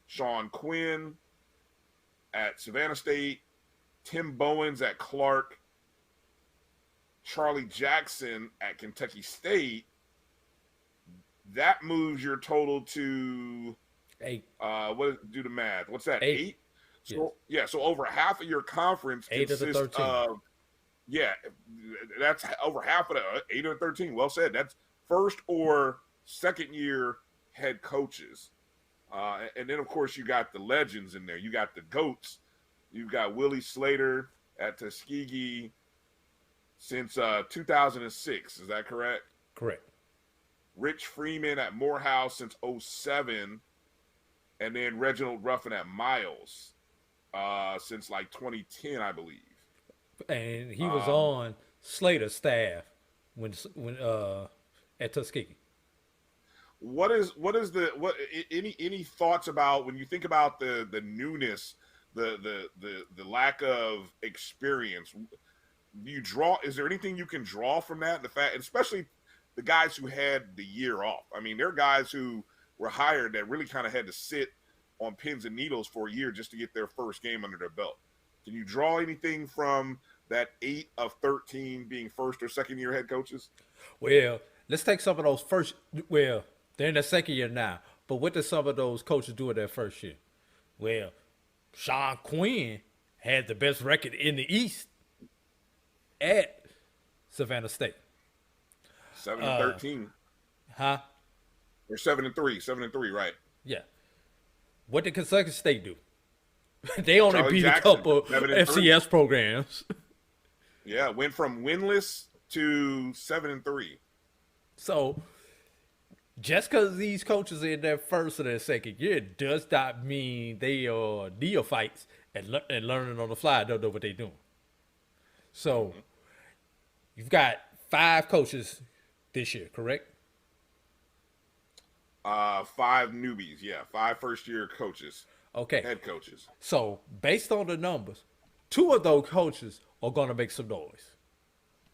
Speaker 1: Sean Quinn at Savannah State, Tim Bowens at Clark, Charlie Jackson at Kentucky State, that moves your total to
Speaker 2: 8.
Speaker 1: Do the math. What's that?
Speaker 2: 8.
Speaker 1: So yeah, so over half of your conference
Speaker 2: 8 of the 13.
Speaker 1: That's over half of the 8 of the 13. Well said. That's first or second year head coaches. And then of course you got the legends in there. You got the GOATs. You've got Willie Slater at Tuskegee since 2006. Is that correct?
Speaker 2: Correct.
Speaker 1: Rich Freeman at Morehouse since 2007. And then Reginald Ruffin at Miles since like 2010, I believe.
Speaker 2: And he was on Slater's staff when at Tuskegee.
Speaker 1: What any thoughts about when you think about the newness, the lack of experience? Is there anything you can draw from that? The fact, especially the guys who had the year off. I mean, there are guys who were hired that really kind of had to sit on pins and needles for a year just to get their first game under their belt. Can you draw anything from that 8 of 13 being first or second year head coaches?
Speaker 2: Well, let's take some of those first. Well, they're in their second year now, but what did some of those coaches do in their first year? Well, Sean Quinn had the best record in the East at Savannah State.
Speaker 1: 7-13.
Speaker 2: Huh?
Speaker 1: Or 7-3. 7-3, right?
Speaker 2: Yeah. What did Kentucky State do? They only
Speaker 1: Charlie
Speaker 2: beat
Speaker 1: Jackson,
Speaker 2: a couple
Speaker 1: 7-3.
Speaker 2: FCS programs.
Speaker 1: Yeah, went from winless to 7-3.
Speaker 2: So just because these coaches are in their first or their second year does not mean they are neophytes and learning on the fly, don't know what they're doing. So you've got 5 coaches this year, correct?
Speaker 1: 5 newbies, yeah. 5 first-year coaches.
Speaker 2: Okay.
Speaker 1: Head coaches.
Speaker 2: So based on the numbers, 2 of those coaches are going to make some noise.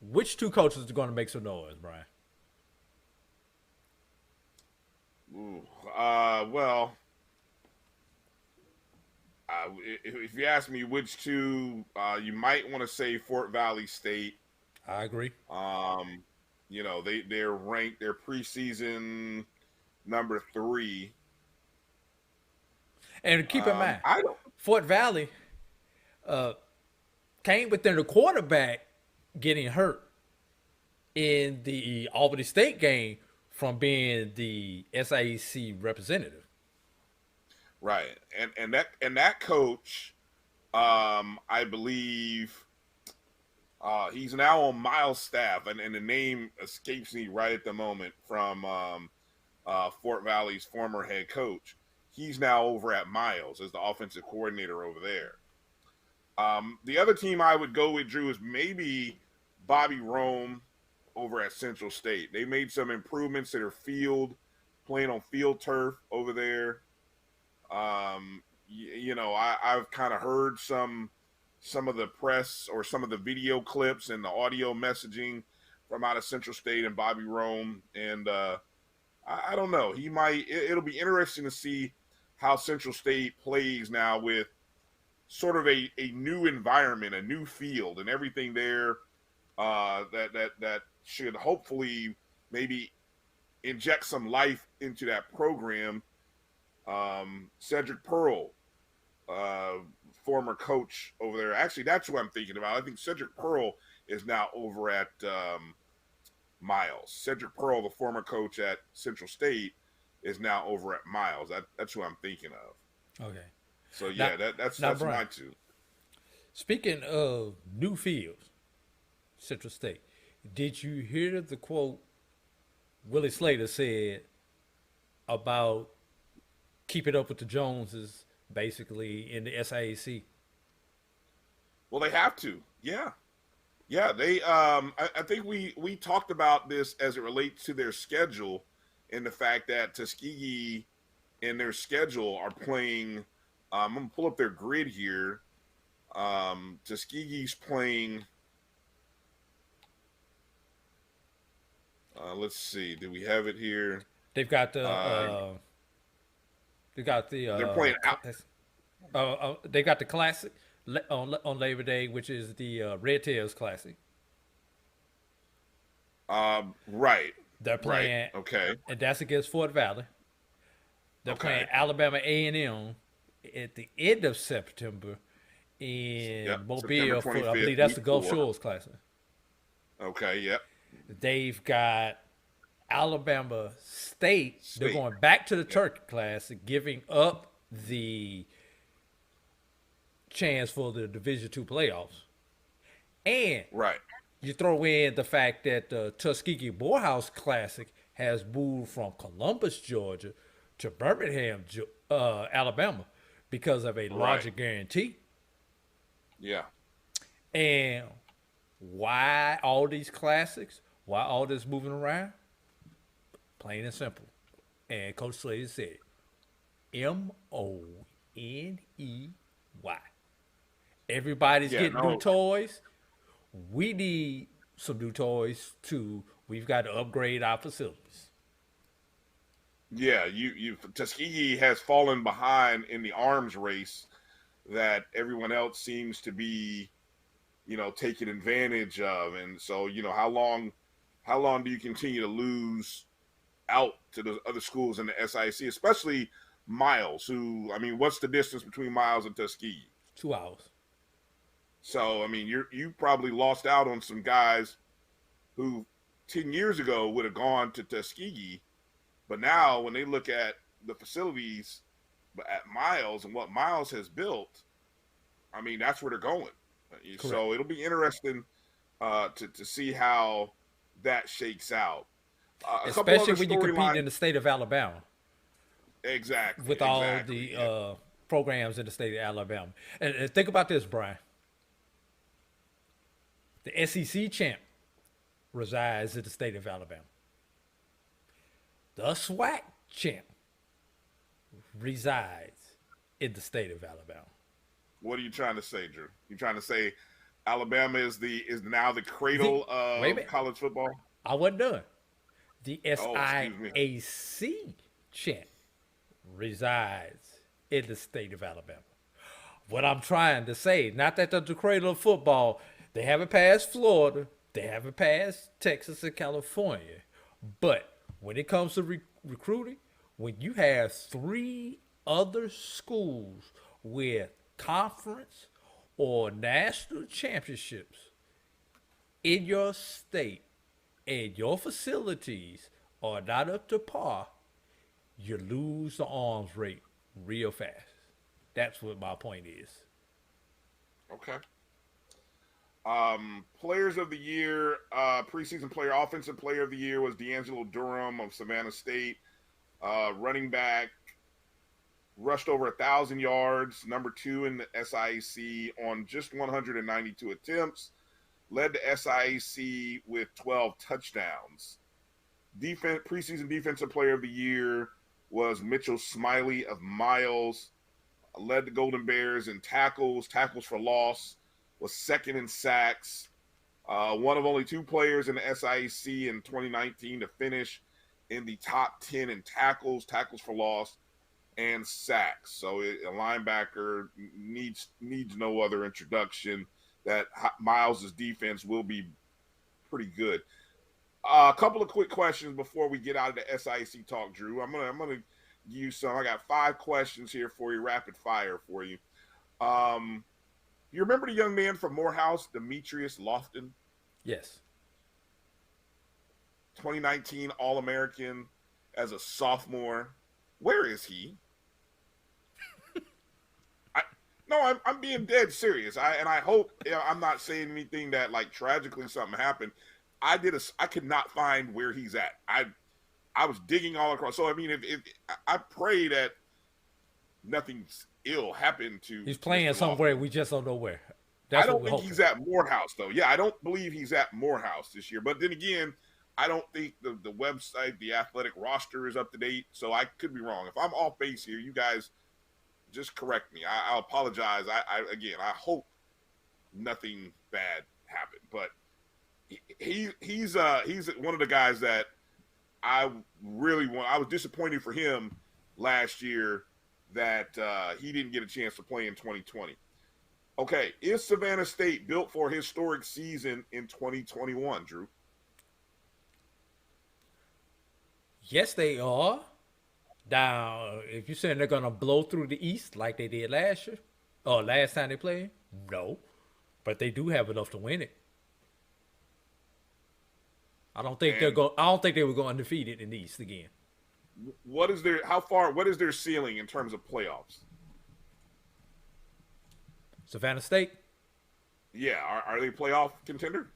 Speaker 2: Which 2 coaches are going to make some noise, Brian?
Speaker 1: Ooh, well, if you ask me which 2, you might want to say Fort Valley State.
Speaker 2: I agree.
Speaker 1: You know, they're ranked, they're preseason number 3.
Speaker 2: And keep in mind, Fort Valley came within the quarterback getting hurt in the Albany State game from being the SIAC representative.
Speaker 1: Right. And that coach, I believe he's now on Miles' staff, and the name escapes me right at the moment, from Fort Valley's former head coach. He's now over at Miles as the offensive coordinator over there. The other team I would go with, Drew, is maybe Bobby Rome over at Central State. They made some improvements to their field, playing on field turf over there. You know, I've kind of heard some of the press or some of the video clips and the audio messaging from out of Central State and Bobby Rome. And I don't know. It'll be interesting to see how Central State plays now with sort of a new environment, a new field, and everything there that should hopefully maybe inject some life into that program. Cedric Pearl, former coach over there. Actually, that's who I'm thinking about. I think Cedric Pearl is now over at Miles. Cedric Pearl, the former coach at Central State, is now over at Miles. That's who I'm thinking of.
Speaker 2: Okay.
Speaker 1: So yeah, that's
Speaker 2: Brian,
Speaker 1: my 2.
Speaker 2: Speaking of new fields, Central State, did you hear the quote Willie Slater said about keeping up with the Joneses basically in the SIAC?
Speaker 1: Well, they have to. Yeah. Yeah, they I think we talked about this as it relates to their schedule and the fact that Tuskegee in their schedule are playing I'm gonna pull up their grid here. Tuskegee's playing let's see, do we have it here?
Speaker 2: They've got the
Speaker 1: They're playing out.
Speaker 2: they got the classic on Labor Day, which is the Red Tails Classic.
Speaker 1: Right.
Speaker 2: They're playing,
Speaker 1: Right. Okay.
Speaker 2: and that's against Fort Valley. They're playing Alabama A&M at the end of September in Mobile for, I believe that's the Gulf Shores Classic.
Speaker 1: Okay, yep.
Speaker 2: They've got Alabama State. They're going back to the Turkey Classic, giving up the chance for the Division II playoffs. And you throw in the fact that the Tuskegee Morehouse Classic has moved from Columbus, Georgia to Birmingham, Alabama because of a larger guarantee.
Speaker 1: Yeah.
Speaker 2: And why all these classics? Why all this moving around? Plain and simple. And Coach Slater said, MONEY. Everybody's getting new toys. We need some new toys too. We've got to upgrade our facilities.
Speaker 1: Yeah, Tuskegee has fallen behind in the arms race that everyone else seems to be, taking advantage of. And so, how long do you continue to lose out to the other schools in the SIC, especially Miles, who, what's the distance between Miles and Tuskegee?
Speaker 2: 2 hours.
Speaker 1: So, you probably lost out on some guys who 10 years ago would have gone to Tuskegee. But now when they look at the facilities at Miles and what Miles has built, that's where they're going. Correct. So it'll be interesting to see how that shakes out.
Speaker 2: Especially when you compete in the state of Alabama.
Speaker 1: Exactly.
Speaker 2: With all the programs in the state of Alabama. And think about this, Brian. The SEC champ resides in the state of Alabama. The SWAC champ resides in the state of Alabama.
Speaker 1: What are you trying to say, Drew? You trying to say Alabama is now the cradle of college football?
Speaker 2: I wasn't done. The SIAC champ resides in the state of Alabama. What I'm trying to say, not that they're the cradle of football, they haven't passed Florida, they haven't passed Texas and California, but when it comes to recruiting, when you have 3 other schools with conference or national championships in your state and your facilities are not up to par, you lose the arms rate real fast. That's what my point is.
Speaker 1: Okay. Players of the year, preseason player, offensive player of the year was D'Angelo Durham of Savannah State. Running back, rushed over 1,000 yards, number 2 in the SIAC on just 192 attempts. Led the SIAC with 12 touchdowns. Preseason defensive player of the year was Mitchell Smiley of Miles. Led the Golden Bears in tackles for loss. Was second in sacks. One of only 2 players in the SIAC in 2019 to finish in the top 10 in tackles for loss, and sacks. So a linebacker needs no other introduction. That Miles' defense will be pretty good. A couple of quick questions before we get out of the SIAC talk, Drew. I'm gonna give you some. I got 5 questions here for you, rapid fire for you. You remember the young man from Morehouse, Demetrius Lofton?
Speaker 2: Yes.
Speaker 1: 2019 All-American as a sophomore. Where is he? No, I'm being dead serious. I hope I'm not saying anything that like tragically something happened. I could not find where he's at. I was digging all across. So I mean, if I pray that nothing's ill happened to.
Speaker 2: He's playing somewhere we just don't know where.
Speaker 1: I don't think he's at Morehouse though. Yeah, I don't believe he's at Morehouse this year. But then again, I don't think the website, the athletic roster is up to date. So I could be wrong. If I'm off base here, you guys just correct me. I apologize. I hope nothing bad happened. But he's one of the guys that I really want. I was disappointed for him last year that he didn't get a chance to play in 2020. Okay, is Savannah State built for a historic season in 2021, Drew?
Speaker 2: Yes, they are. Now, if you're saying they're going to blow through the East like they did last year, or last time they played, no. But they do have enough to win it. I don't think they were going undefeated in the East again.
Speaker 1: What is their ceiling in terms of playoffs?
Speaker 2: Savannah State?
Speaker 1: Yeah, are they playoff contender?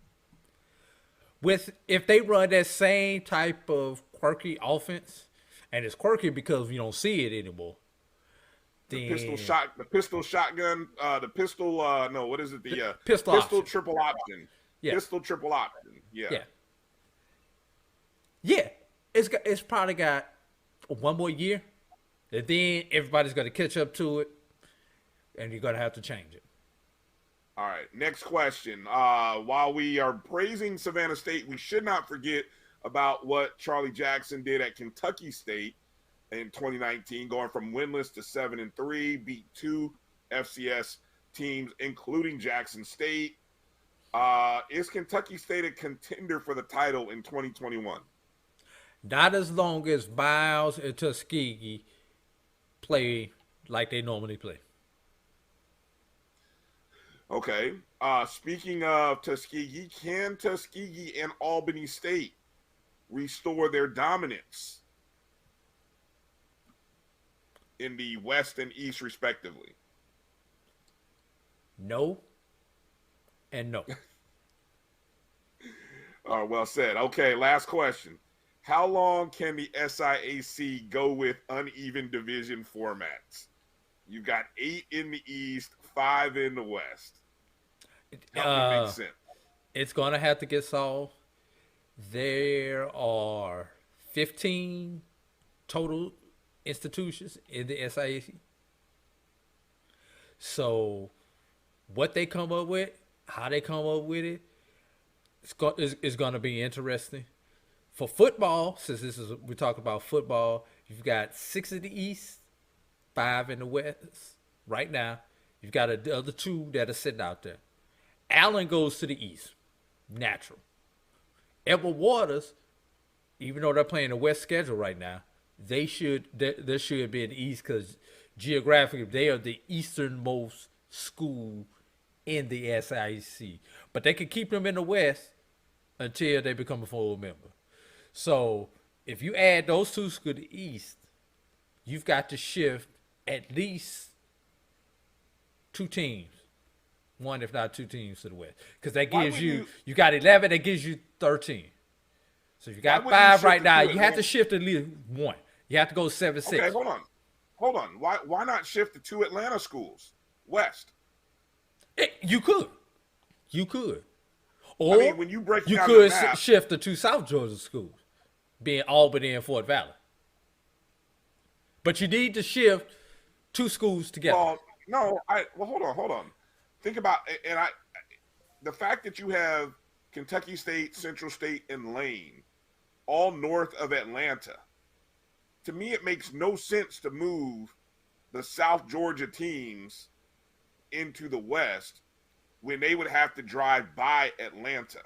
Speaker 2: If they run that same type of quirky offense, and it's quirky because we don't see it anymore.
Speaker 1: The pistol shotgun, the pistol what is it? The
Speaker 2: pistol
Speaker 1: triple option.
Speaker 2: Yeah.
Speaker 1: Pistol triple option. Yeah.
Speaker 2: Yeah. It's probably got one more year. And then everybody's gonna catch up to it, and you're gonna have to change it.
Speaker 1: All right, next question. While we are praising Savannah State, we should not forget about what Charlie Jackson did at Kentucky State in 2019, going from winless to 7-3, beat 2 FCS teams, including Jackson State. Is Kentucky State a contender for the title in 2021?
Speaker 2: Not as long as Miles and Tuskegee play like they normally play.
Speaker 1: Okay. Speaking of Tuskegee, can Tuskegee and Albany State restore their dominance in the West and East, respectively?
Speaker 2: No and no.
Speaker 1: Well said. Okay, last question. How long can the SIAC go with uneven division formats? You've got 8 in the East, 5 in the West. Help me make sense.
Speaker 2: It's going to have to get solved. There are 15 total institutions in the SIAC. So what they come up with, how they come up with it, is going to be interesting. For football, since we're talking about football, you've got 6 in the East, 5 in the West. Right now, you've got the other 2 that are sitting out there. Allen goes to the East, natural. Edward Waters, even though they're playing the West schedule right now, they should be in the East because geographically they are the easternmost school in the SIAC. But they can keep them in the West until they become a full member. So if you add those 2 schools to the East, you've got to shift at least 2 teams. 1, if not 2 teams to the West. Because that gives you got 11, that gives you 13. So if you got 5 right now, you have to shift at least 1. You have to go 7-6.
Speaker 1: Okay, hold on. Why not shift the 2 Atlanta schools West?
Speaker 2: You could. Or
Speaker 1: when you break down
Speaker 2: could
Speaker 1: the map,
Speaker 2: shift the 2 South Georgia schools, being Albany and Fort Valley. But you need to shift 2 schools together.
Speaker 1: Hold on. Think about the fact that you have Kentucky State, Central State, and Lane all north of Atlanta. To me, it makes no sense to move the South Georgia teams into the West when they would have to drive by Atlanta.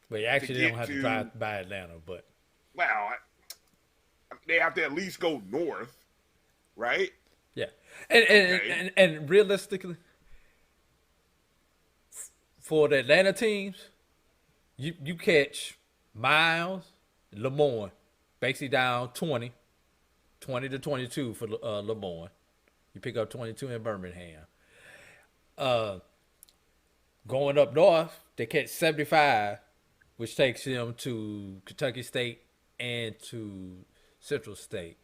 Speaker 2: Well, you actually don't have to drive by Atlanta, but
Speaker 1: they have to at least go north, right?
Speaker 2: Yeah, and realistically, for the Atlanta teams, you catch Miles, Lemoyne, basically down 20 to 22 for Lemoyne. You pick up 22 in Birmingham. Going up north, they catch 75, which takes them to Kentucky State and to Central State.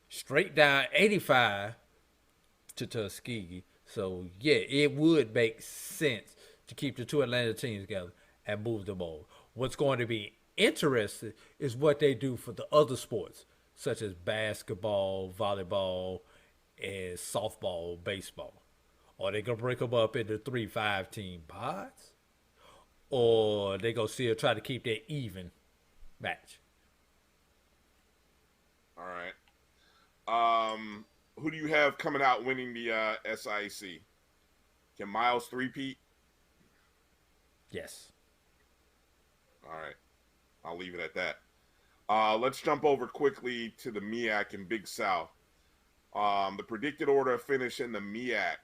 Speaker 2: Straight down 85 to Tuskegee. So, yeah, it would make sense to keep the two Atlanta teams together and move them over. What's going to be interesting is what they do for the other sports, such as basketball, volleyball, and softball, baseball. Are they going to break them up into 3-5 team pods? Or they going to still try to keep that even match?
Speaker 1: All right. Who do you have coming out winning the SIAC? Can Miles three-peat?
Speaker 2: Yes.
Speaker 1: All right. I'll leave it at that. Let's jump over quickly to the MEAC in Big South. The predicted order of finish in the MEAC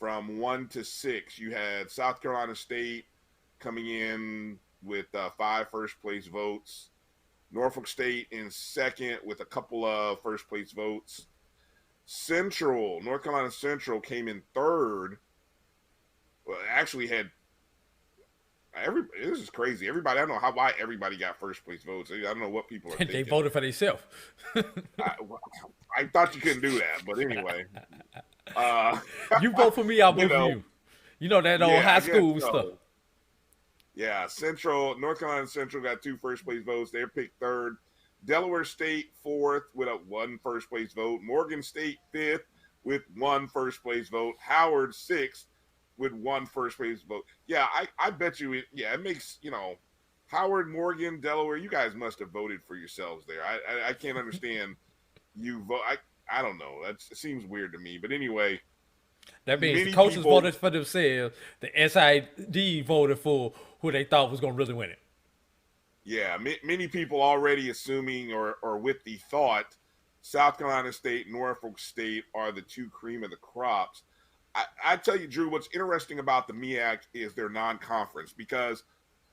Speaker 1: from 1 to 6. You had South Carolina State coming in with 5 first-place votes. Norfolk State in second with a couple of first-place votes. North Carolina Central came in third. Well, actually had this is crazy. Everybody, I don't know why everybody got first-place votes. I don't know what people are thinking.
Speaker 2: They voted for themselves.
Speaker 1: I thought you couldn't do that, but anyway.
Speaker 2: You vote for me, I'll vote for you. You know that old high school stuff.
Speaker 1: Yeah, North Carolina Central got 2 first-place votes. They're picked third. Delaware State 4th with a 1 first-place vote. Morgan State 5th with 1 first-place vote. Howard 6th with 1 first-place vote. Yeah, I bet you it makes, Howard, Morgan, Delaware, you guys must have voted for yourselves there. I can't understand you vote. I don't know. It seems weird to me. But anyway.
Speaker 2: That means the coaches voted for themselves. The SID voted for who they thought was going to really win it.
Speaker 1: Yeah, many people already assuming or with the thought South Carolina State, Norfolk State are the 2 cream of the crops. I tell you, Drew, what's interesting about the MEAC is their non-conference, because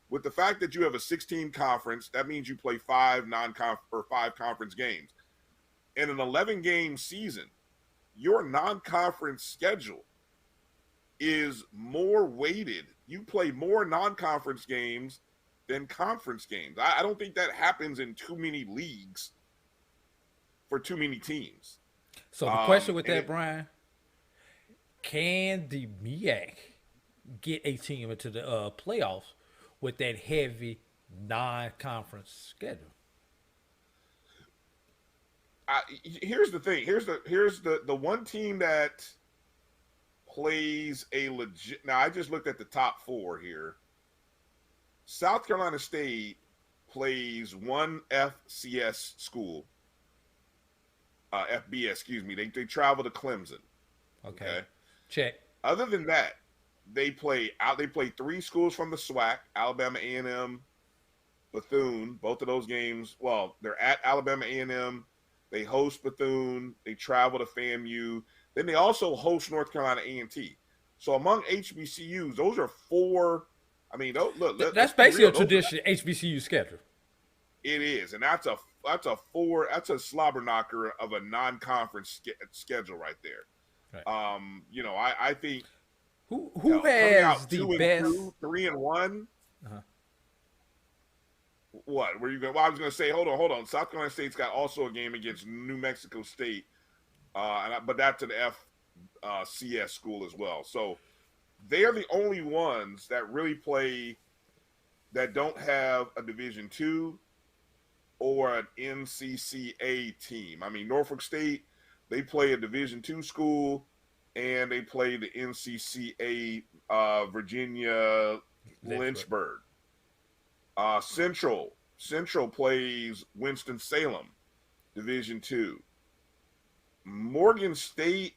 Speaker 1: with the fact that you have a 16 conference, that means you play 5 conference games. In an 11-game season, your non-conference schedule is more weighted. You play more non-conference games than conference games. I don't think that happens in too many leagues for too many teams.
Speaker 2: So the question with that, Brian, can the MEAC get a team into the playoffs with that heavy non-conference schedule?
Speaker 1: Here's the thing. Here's the one team that plays a legit. Now, I just looked at the top 4 here. South Carolina State plays one FCS school. FBS, excuse me. They travel to Clemson.
Speaker 2: Okay. Check.
Speaker 1: Other than that, they play 3 schools from the SWAC: Alabama A&M, Bethune. Both of those games. Well, they're at Alabama A&M. They host Bethune. They travel to FAMU. Then they also host North Carolina A&T. So among HBCUs, those are 4. I mean, look.
Speaker 2: That's basically a traditional HBCU schedule.
Speaker 1: It is, and that's a slobber knocker of a non-conference schedule right there. Right. I think
Speaker 2: who has the best
Speaker 1: 3-1. What were you going? Well, I was going to say, hold on. South Carolina State's got also a game against New Mexico State, but that's an FCS school as well. So they're the only ones that really play that don't have a Division II or an NCCA team. I mean, Norfolk State, they play a Division II school, and they play the NCCA Virginia Lynchburg. Central plays Winston-Salem, Division II. Morgan State,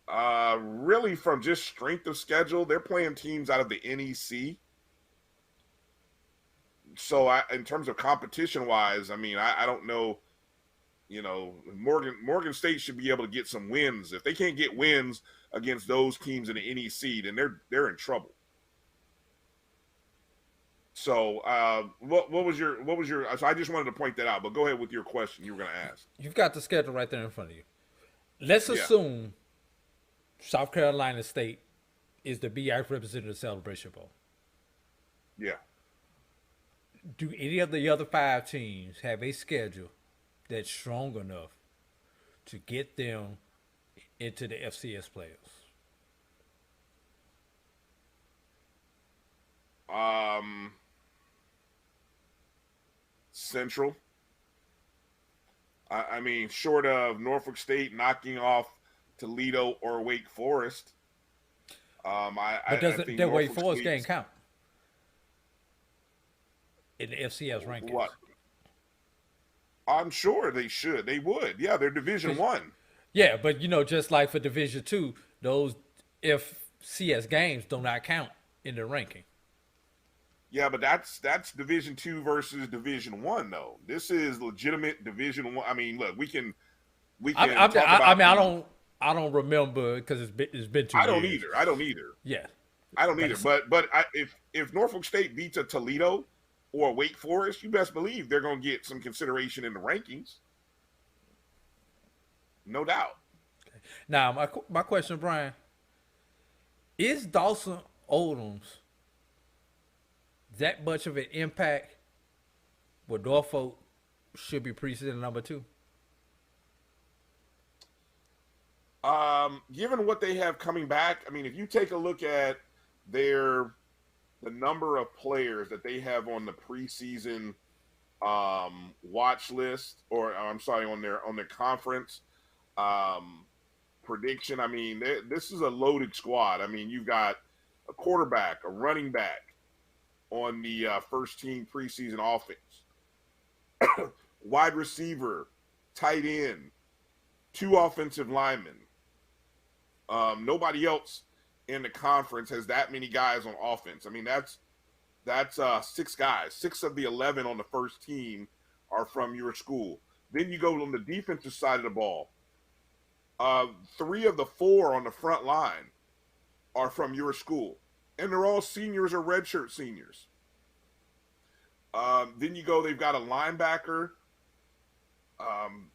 Speaker 1: really from just strength of schedule, they're playing teams out of the NEC. So in terms of competition-wise, I mean, I don't know. Morgan State should be able to get some wins. If they can't get wins against those teams in the NEC, then they're in trouble. So, what was your? So I just wanted to point that out. But go ahead with your question. You were going to ask.
Speaker 2: You've got the schedule right there in front of you. Let's assume South Carolina State is the BIAC representative Celebration Bowl.
Speaker 1: Yeah.
Speaker 2: Do any of the other 5 teams have a schedule that's strong enough to get them into the FCS playoffs?
Speaker 1: Central. I mean, short of Norfolk State knocking off Toledo or Wake Forest.
Speaker 2: But doesn't that Wake Forest game count in the FCS rankings?
Speaker 1: What? I'm sure they should. They would. Yeah, they're Division 1.
Speaker 2: Yeah, but just like for Division 2, those FCS games do not count in the ranking.
Speaker 1: Yeah, but that's Division 2 versus Division 1 though. This is legitimate Division 1. I mean, look, we can talk about
Speaker 2: I don't remember because it's been 2 years.
Speaker 1: I don't either.
Speaker 2: Yeah.
Speaker 1: I don't either. But if Norfolk State beats a Toledo or Wake Forest, you best believe they're going to get some consideration in the rankings. No doubt.
Speaker 2: Okay. Now, my question, Brian, is Dawson Oldham's that much of an impact where Norfolk should be preseason number 2?
Speaker 1: Given what they have coming back, I mean, if you take a look at the number of players that they have on the preseason watch list, or I'm sorry, on their conference prediction, I mean, this is a loaded squad. I mean, you've got a quarterback, a running back on the first team preseason offense, wide receiver, tight end, 2 offensive linemen. Nobody else in the conference has that many guys on offense. I mean, that's 6 guys. 6 of the 11 on the first team are from your school. Then you go on the defensive side of the ball. 3 of the 4 on the front line are from your school. And they're all seniors or redshirt seniors. Then you go, they've got a linebacker.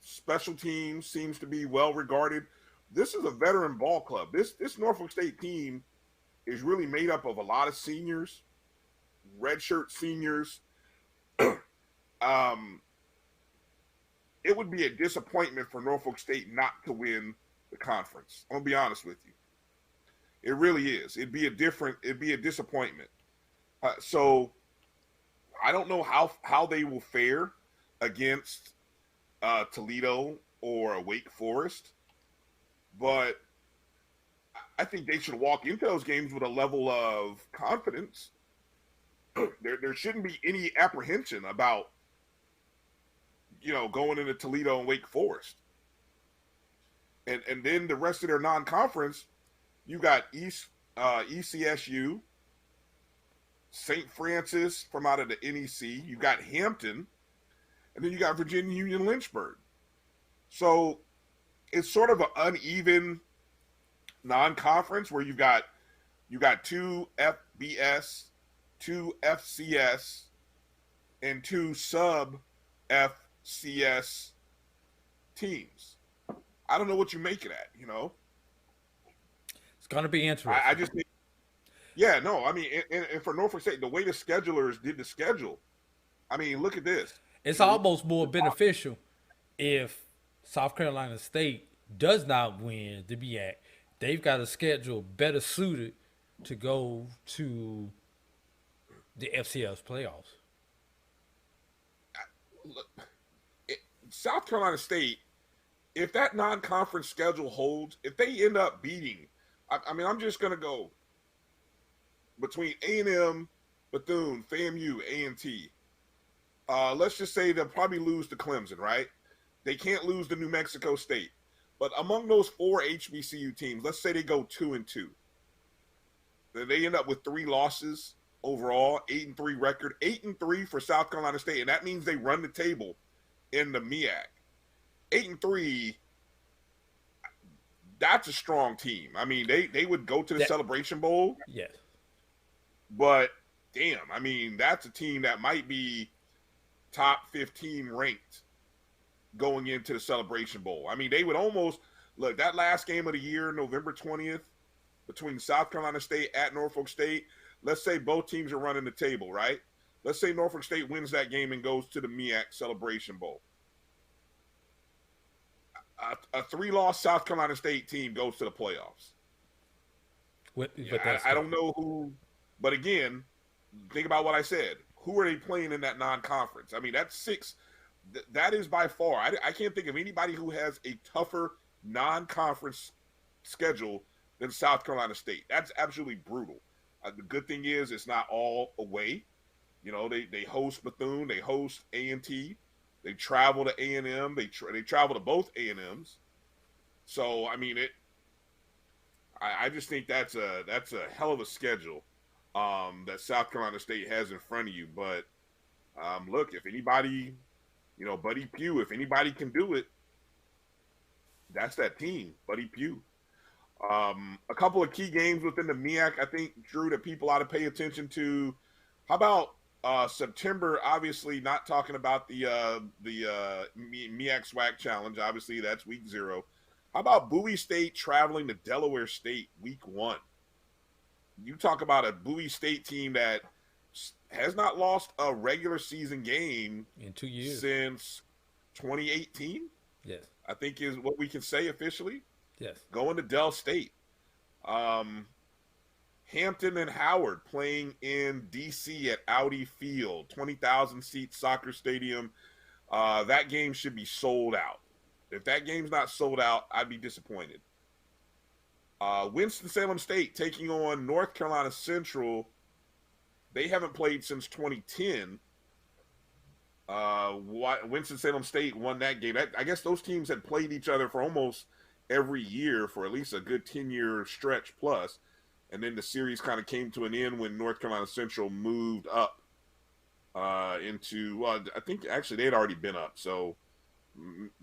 Speaker 1: Special teams seems to be well regarded. This is a veteran ball club. This Norfolk State team is really made up of a lot of seniors, redshirt seniors. It would be a disappointment for Norfolk State not to win the conference. I'm gonna be honest with you. It really is. It'd be a disappointment. So I don't know how they will fare against Toledo or Wake Forest, but I think they should walk into those games with a level of confidence. There shouldn't be any apprehension about going into Toledo and Wake Forest. And then the rest of their non-conference, you got ECSU, St. Francis from out of the NEC, you got Hampton, and then you got Virginia Union Lynchburg. So it's sort of an uneven non-conference where you've got 2 FBS, 2 FCS, and 2 sub-FCS teams. I don't know what you make of that,
Speaker 2: It's going to be interesting.
Speaker 1: I just think, yeah, no, I mean, and for Norfolk State, the way the schedulers did the schedule, I mean, look at this.
Speaker 2: It's almost more beneficial if South Carolina State does not win the BIAC. They've got a schedule better suited to go to the FCS playoffs.
Speaker 1: Look, South Carolina State, if that non-conference schedule holds, if they end up beating, I mean, I'm just going to go between A&M, Bethune, FAMU, A&T. Let's just say they'll probably lose to Clemson, right? They can't lose to New Mexico State. But among those 4 HBCU teams, let's say they go 2-2. Then they end up with 3 losses overall, 8-3 record, 8-3 for South Carolina State, and that means they run the table in the MEAC. 8-3, that's a strong team. I mean, they would go to the Celebration Bowl.
Speaker 2: Yes.
Speaker 1: But damn, I mean, that's a team that might be top 15 ranked going into the Celebration Bowl. I mean, they would almost, look, that last game of the year, November 20th, between South Carolina State at Norfolk State, let's say both teams are running the table, right? Let's say Norfolk State wins that game and goes to the MEAC Celebration Bowl. A 3-loss South Carolina State team goes to the playoffs. I don't know who, but again, think about what I said. Who are they playing in that non-conference? I mean, that's 6. That is by far. I can't think of anybody who has a tougher non-conference schedule than South Carolina State. That's absolutely brutal. The good thing is it's not all away. You know, they host Bethune, they host A&T, they travel to A&M, they travel to both A&Ms. So I mean, I just think that's a hell of a schedule that South Carolina State has in front of you. But look, if anybody, you know, Buddy Pugh, if anybody can do it, that's that team, Buddy Pugh. A couple of key games within the MEAC, I think, Drew, that people ought to pay attention to. How about September? Obviously, not talking about the MEAC SWAC Challenge. Obviously, that's week 0. How about Bowie State traveling to Delaware State week 1? You talk about a Bowie State team that has not lost a regular season game
Speaker 2: in 2 years
Speaker 1: since 2018.
Speaker 2: Yes,
Speaker 1: I think is what we can say officially.
Speaker 2: Yes.
Speaker 1: Going to Dell State. Hampton and Howard playing in D.C. at Audi Field, 20,000-seat soccer stadium. That game should be sold out. If that game's not sold out, I'd be disappointed. Winston-Salem State taking on North Carolina Central. They haven't played since 2010. Winston-Salem State won that game. I guess those teams had played each other for almost every year for at least a good 10-year stretch plus. And then the series kind of came to an end when North Carolina Central moved up into, well, I think actually they had already been up. So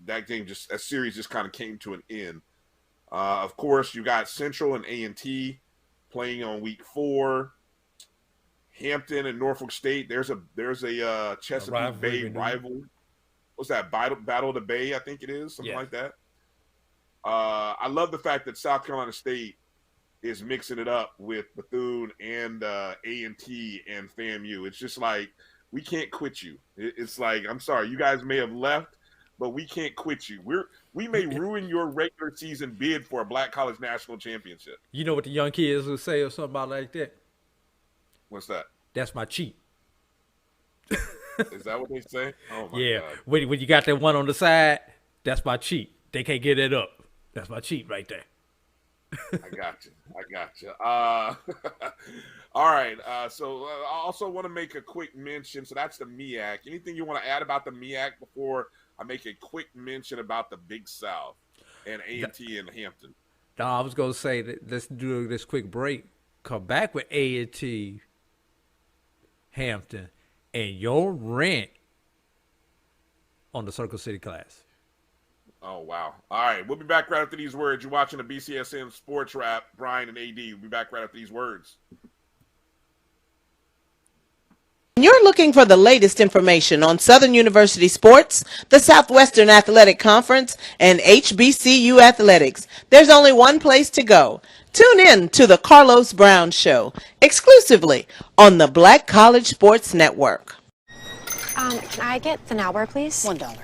Speaker 1: that series just kind of came to an end. Of course, you got Central and A&T playing on week 4. Hampton and Norfolk State. There's a Chesapeake Bay rival. What's that? Battle of the Bay, I think it is, something like that. I love the fact that South Carolina State is mixing it up with Bethune and A&T and FAMU. It's just like, we can't quit you. It's like, I'm sorry, you guys may have left, but we can't quit you. We may ruin your regular season bid for a Black College National Championship.
Speaker 2: You know what the young kids would say or something about like that?
Speaker 1: What's that?
Speaker 2: That's my cheat.
Speaker 1: Is that what they say? Oh my God.
Speaker 2: When you got that one on the side, that's my cheat. They can't get it up. That's my cheat right there.
Speaker 1: I got you. All right. So I also want to make a quick mention. So that's the MEAC. Anything you want to add about the MEAC before I make a quick mention about the Big South and A&T and Hampton?
Speaker 2: No, I was going to say that let's do this quick break. Come back with A&T, Hampton, and your rent on the Circle City Class.
Speaker 1: Oh, wow. All right. We'll be back right after these words. You're watching the BCSN SportsWrap. Bryan and A.D. We'll be back right after these words.
Speaker 8: You're looking for the latest information on Southern University sports, the Southwestern Athletic Conference, and HBCU athletics. There's only one place to go. Tune in to the Carlos Brown Show, exclusively on the Black College Sports Network.
Speaker 9: Can I get the now bar, please? $1.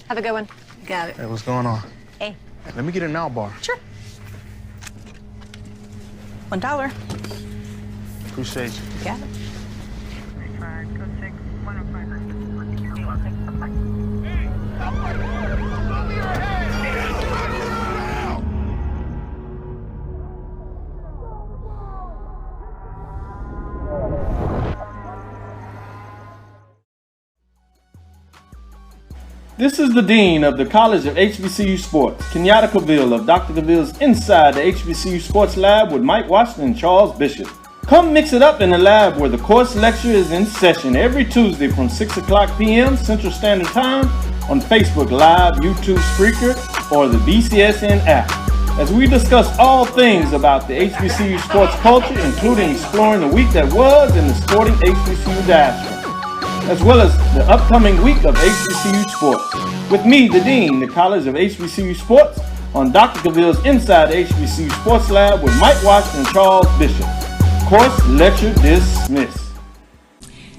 Speaker 9: Have a good one. Got it.
Speaker 10: Hey, what's going on?
Speaker 9: Hey.
Speaker 10: Let me get a now bar.
Speaker 9: Sure. $1.
Speaker 10: Appreciate you.
Speaker 9: Got it.
Speaker 11: This is the Dean of the College of HBCU Sports, Kenyatta Cavill of Dr. Cavill's Inside the HBCU Sports Lab with Mike Washington and Charles Bishop. Come mix it up in the lab where the course lecture is in session every Tuesday from 6 o'clock p.m. Central Standard Time on Facebook Live, YouTube Spreaker, or the BCSN app, as we discuss all things about the HBCU sports culture, including exploring the week that was in the sporting HBCU diaspora, as well as the upcoming week of HBCU sports. With me, the Dean, the College of HBCU Sports, on Dr. Cavill's Inside the HBCU Sports Lab with Mike Washington and Charles Bishop. Course lecture dismissed.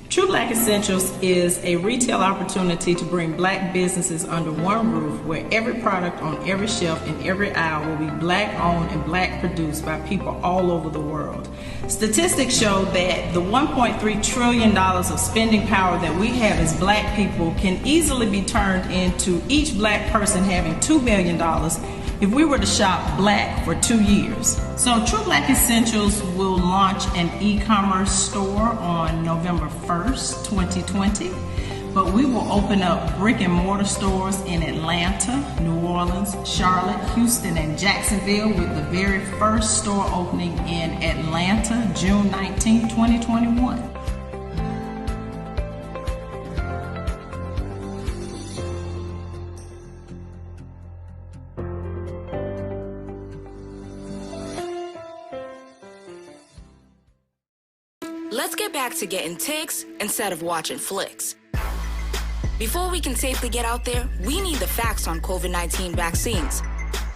Speaker 12: True Black Essentials is a retail opportunity to bring black businesses under one roof where every product on every shelf in every aisle will be black owned and black produced by people all over the world. Statistics show that the $1.3 trillion of spending power that we have as black people can easily be turned into each black person having $2 million if we were to shop black for 2 years. So True Black Essentials will launch an e-commerce store on November 1st, 2020, but we will open up brick and mortar stores in Atlanta, New Orleans, Charlotte, Houston, and Jacksonville, with the very first store opening in Atlanta, June 19, 2021.
Speaker 13: Let's get back to getting ticks instead of watching flicks. Before we can safely get out there, we need the facts on COVID-19 vaccines.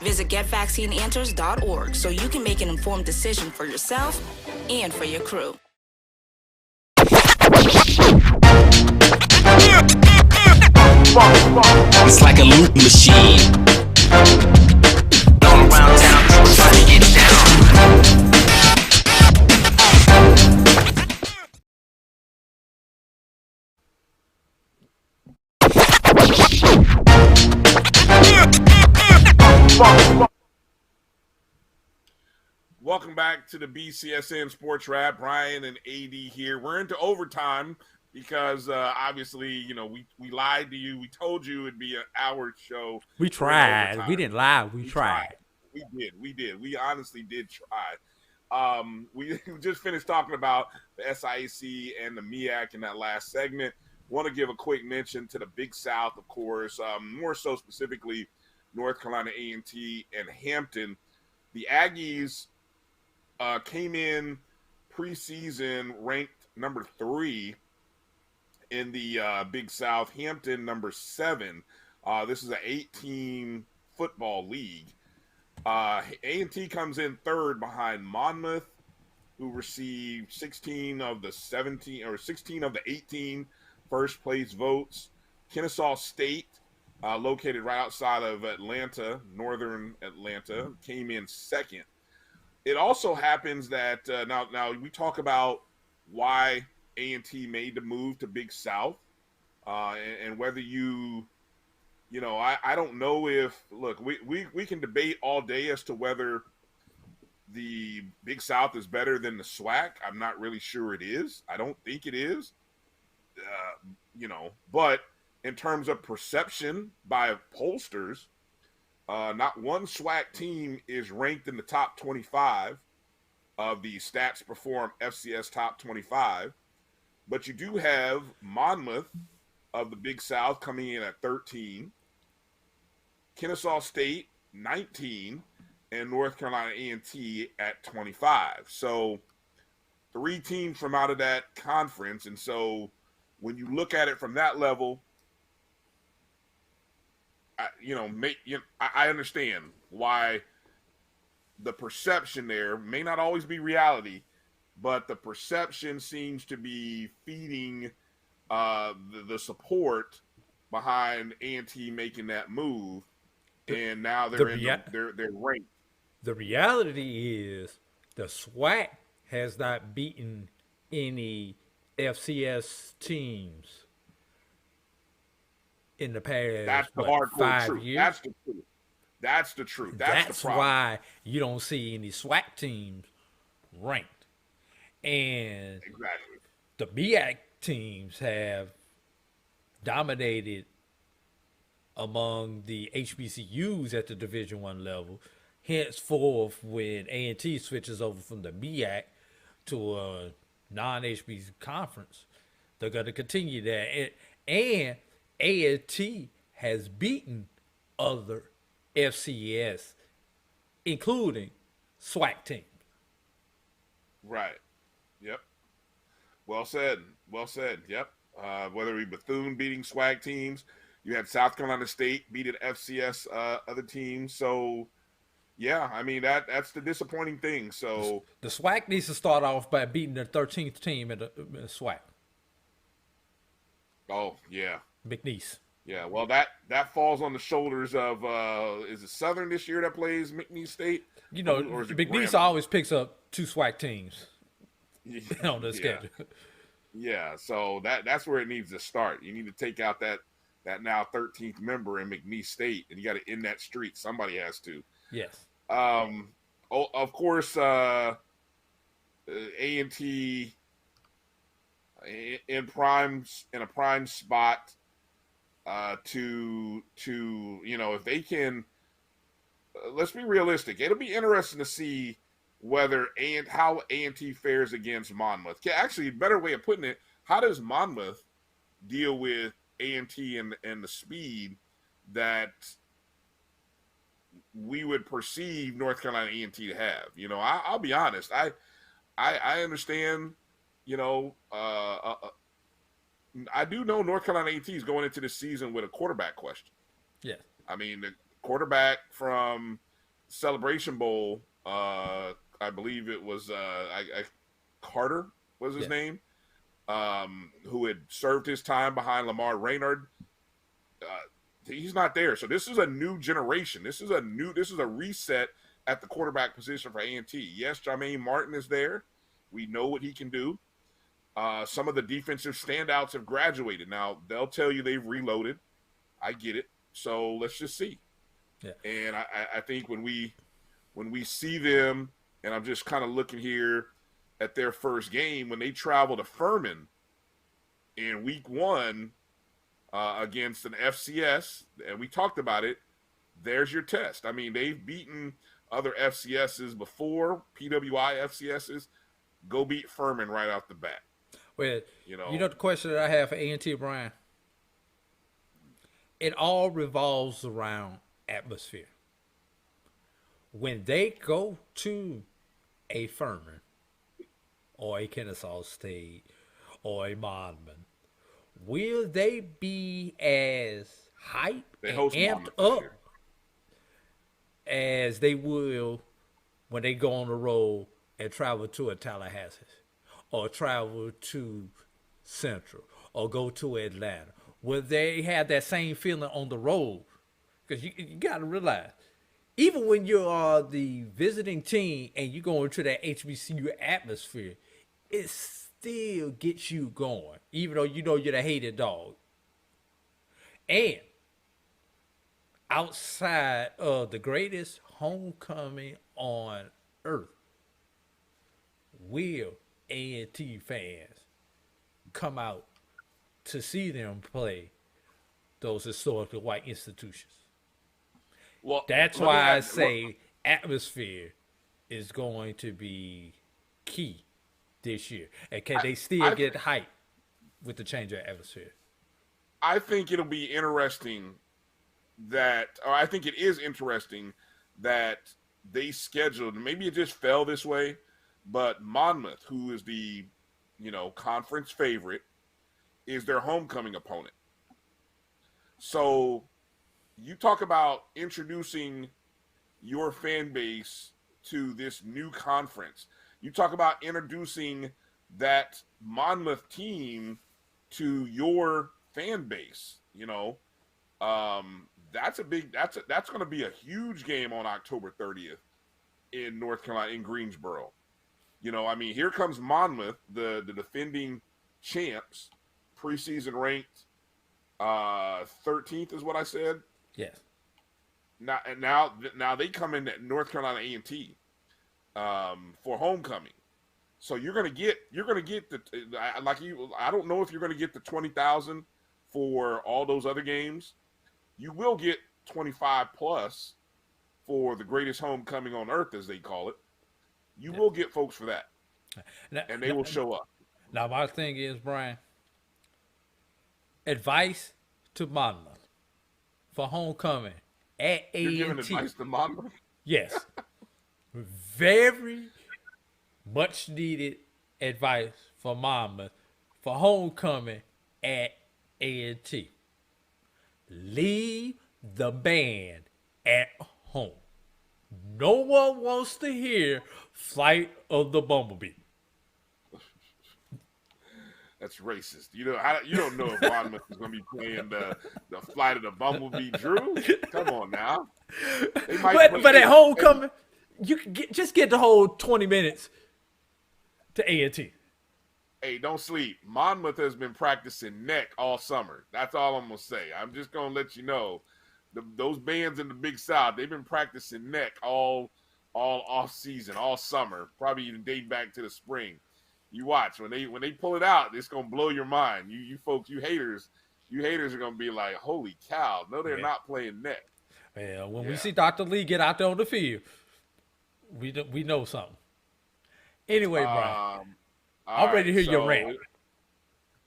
Speaker 13: Visit getvaccineanswers.org so you can make an informed decision for yourself and for your crew.
Speaker 3: It's like a loop machine. All around town, trying to get down.
Speaker 1: Welcome back to the BCSN SportsWrap. Bryan and A.D. here. We're into overtime because obviously, you know, we lied to you. We told you it'd be an hour show.
Speaker 2: We tried. We didn't lie. We tried.
Speaker 1: We did. We honestly did try. We just finished talking about the SIAC and the MEAC in that last segment. Want to give a quick mention to the Big South, of course, more so specifically North Carolina A&T and Hampton. The Aggies came in preseason ranked number 3 in the Big South. Hampton number 7. This is an 8-team football league. A&T comes in 3rd behind Monmouth, who received 16 of the 18 first place votes. Kennesaw State, located right outside of Atlanta, northern Atlanta, came in 2nd. It also happens that now we talk about why A&T made the move to Big South, and whether you know, I don't know if, look, we can debate all day as to whether the Big South is better than the SWAC. I'm not really sure it is. I don't think it is. You know, but in terms of perception by pollsters, not one SWAC team is ranked in the top 25 of the Stats Perform FCS top 25, but you do have Monmouth of the Big South coming in at 13, Kennesaw State 19, and North Carolina A&T at 25. So 3 teams from out of that conference, and so when you look at it from that level, I understand why the perception there may not always be reality, but the perception seems to be feeding the support behind A&T making that move, and now they're ranked.
Speaker 2: The reality is the SWAC has not beaten any FCS teams in the past.
Speaker 1: That's the hardcore
Speaker 2: 5
Speaker 1: truth.
Speaker 2: years.
Speaker 1: That's the truth. That's the truth. That's the problem.
Speaker 2: Why you don't see any SWAC teams ranked, and
Speaker 1: exactly
Speaker 2: the MEAC teams have dominated among the HBCUs at the Division I level. Henceforth, when A&T switches over from the MEAC to a non-HBCU conference, they're going to continue that. And A&T has beaten other FCS, including SWAC teams.
Speaker 1: Right. Yep. Well said. Well said. Yep. Whether it be Bethune beating SWAC teams, You had South Carolina State beat an FCS other team. So, yeah, I mean that's the disappointing thing. So
Speaker 2: the SWAC needs to start off by beating the 13th team in the SWAC.
Speaker 1: Oh yeah,
Speaker 2: McNeese.
Speaker 1: Yeah, well that falls on the shoulders of is it Southern this year that plays McNeese State?
Speaker 2: You know,
Speaker 1: or is it
Speaker 2: McNeese
Speaker 1: Grambling?
Speaker 2: always picks up 2 SWAC teams on the
Speaker 1: Yeah.
Speaker 2: schedule.
Speaker 1: Yeah, so that's where it needs to start. You need to take out that now 13th member in McNeese State, and you got to end that streak. Somebody has to.
Speaker 2: Yes.
Speaker 1: Of course, A&T in a prime spot to if they can. Let's be realistic. It'll be interesting to see whether how A&T fares against Monmouth. Actually, a better way of putting it, how does Monmouth deal with A&T and the speed that we would perceive North Carolina A&T to have? I'll be honest. I understand. I do know North Carolina A&T is going into this season with a quarterback question.
Speaker 2: Yes.
Speaker 1: I mean, the quarterback from Celebration Bowl, I believe it was Carter was his name, who had served his time behind Lamar Raynard. He's not there. So this is a new generation. This is a reset at the quarterback position for A&T. Yes, Jermaine Martin is there. We know what he can do. Some of the defensive standouts have graduated. Now, they'll tell you they've reloaded. I get it. So let's just see.
Speaker 2: Yeah.
Speaker 1: And I think when we see them, and I'm just kind of looking here at their first game, when they travel to Furman in week 1 against an FCS, and we talked about it, there's your test. I mean, they've beaten other FCSs before, PWI FCSs. Go beat Furman right off the bat.
Speaker 2: Well, you know the question that I have for A&T, Brian? It all revolves around atmosphere. When they go to a Furman or a Kennesaw State or a Monmouth, will they be as hyped and amped up as they will when they go on the road and travel to a Tallahassee or travel to Central or go to Atlanta? Will they have that same feeling on the road? Because you got to realize, even when you are the visiting team and you go into that HBCU atmosphere, it still gets you going, even though you know you're the hated dog. And outside of the greatest homecoming on earth, will A&T fans come out to see them play those historically white institutions?
Speaker 1: Well,
Speaker 2: that's why I say atmosphere is going to be key this year. And can they still get hyped with the change of atmosphere?
Speaker 1: I think it'll be interesting I think it is interesting that they scheduled, maybe it just fell this way, but Monmouth, who is the, conference favorite, is their homecoming opponent. So you talk about introducing your fan base to this new conference. You talk about introducing that Monmouth team to your fan base. That's going to be a huge game on October 30th in North Carolina, in Greensboro. Here comes Monmouth, the defending champs, preseason ranked 13th is what I said.
Speaker 2: Yes.
Speaker 1: Now they come in at North Carolina A&T for homecoming. So you're gonna get the I don't know if you're gonna get the 20,000 for all those other games. You will get 25 plus for the greatest homecoming on earth, as they call it. You will get folks for that, and they will show up.
Speaker 2: Now my thing is, Brian, advice to Monmouth for homecoming at A&T.
Speaker 1: You're giving advice to Monmouth?
Speaker 2: Yes. Very much needed advice for Monmouth for homecoming at A&T. leave the band at home. No one wants to hear Flight of the Bumblebee.
Speaker 1: That's racist. You don't know if Monmouth is going to be playing the Flight of the Bumblebee, Drew. Come on now.
Speaker 2: But at homecoming, you can just get the whole 20 minutes to A&T.
Speaker 1: Hey, don't sleep. Monmouth has been practicing neck all summer. That's all I'm going to say. I'm just going to let you know. Those bands in the Big South, they've been practicing neck all off season, all summer, probably even dating back to the spring. You watch when they pull it out, it's gonna blow your mind. You folks, you haters are gonna be like, holy cow! No, they're not playing neck.
Speaker 2: Well, when we see Dr. Lee get out there on the field, we know something. Anyway, Brian, I'm ready to hear your rant.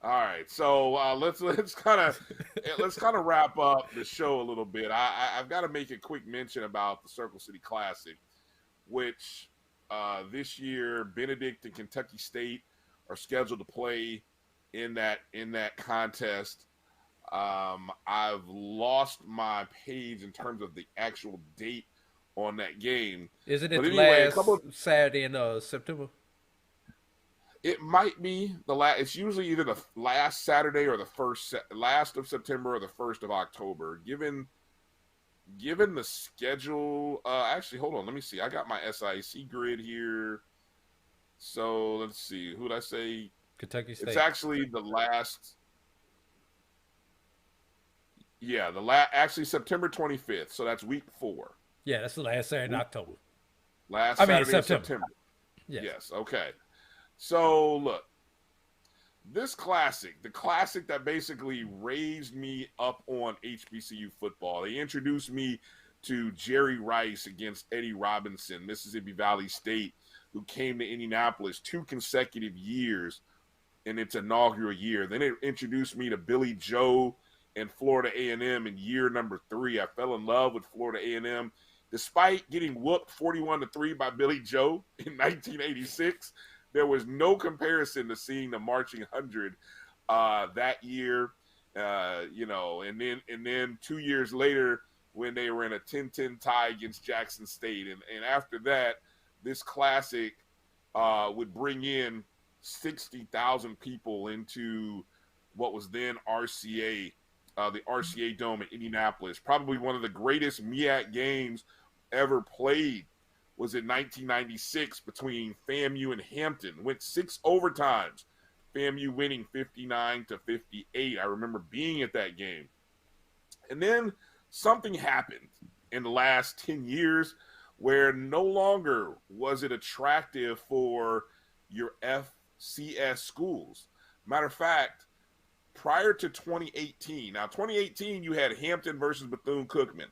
Speaker 1: All right, so let's kind of wrap up the show a little bit. I've got to make a quick mention about the Circle City Classic, which this year Benedict and Kentucky State are scheduled to play in that contest. I've lost my page in terms of the actual date on that game.
Speaker 2: Isn't it last Saturday in September?
Speaker 1: It might be the last. It's usually either the last Saturday or the last of September or the 1st of October. Given the schedule, actually, hold on. Let me see. I got my SIAC grid here. So let's see. Who did I say?
Speaker 2: Kentucky State.
Speaker 1: It's actually the last. Yeah, actually September 25th. So that's week 4.
Speaker 2: Yeah, that's the last Saturday in October.
Speaker 1: Saturday in September. Yes. Okay. So look, this classic, the classic that basically raised me up on HBCU football. They introduced me to Jerry Rice against Eddie Robinson, Mississippi Valley State, who came to Indianapolis 2 consecutive years in its inaugural year. Then it introduced me to Billy Joe and Florida A&M in year number 3. I fell in love with Florida A&M. Despite getting whooped 41-3 by Billy Joe in 1986, there was no comparison to seeing the Marching 100 that year, and then 2 years later when they were in a 10-10 tie against Jackson State. And after that, this classic would bring in 60,000 people into what was then RCA, the RCA Dome in Indianapolis. Probably one of the greatest MEAC games ever played was in 1996 between FAMU and Hampton. Went 6 overtimes. FAMU winning 59-58. I remember being at that game. And then something happened in the last 10 years where no longer was it attractive for your FCS schools. Matter of fact, prior to 2018, now 2018 you had Hampton versus Bethune-Cookman.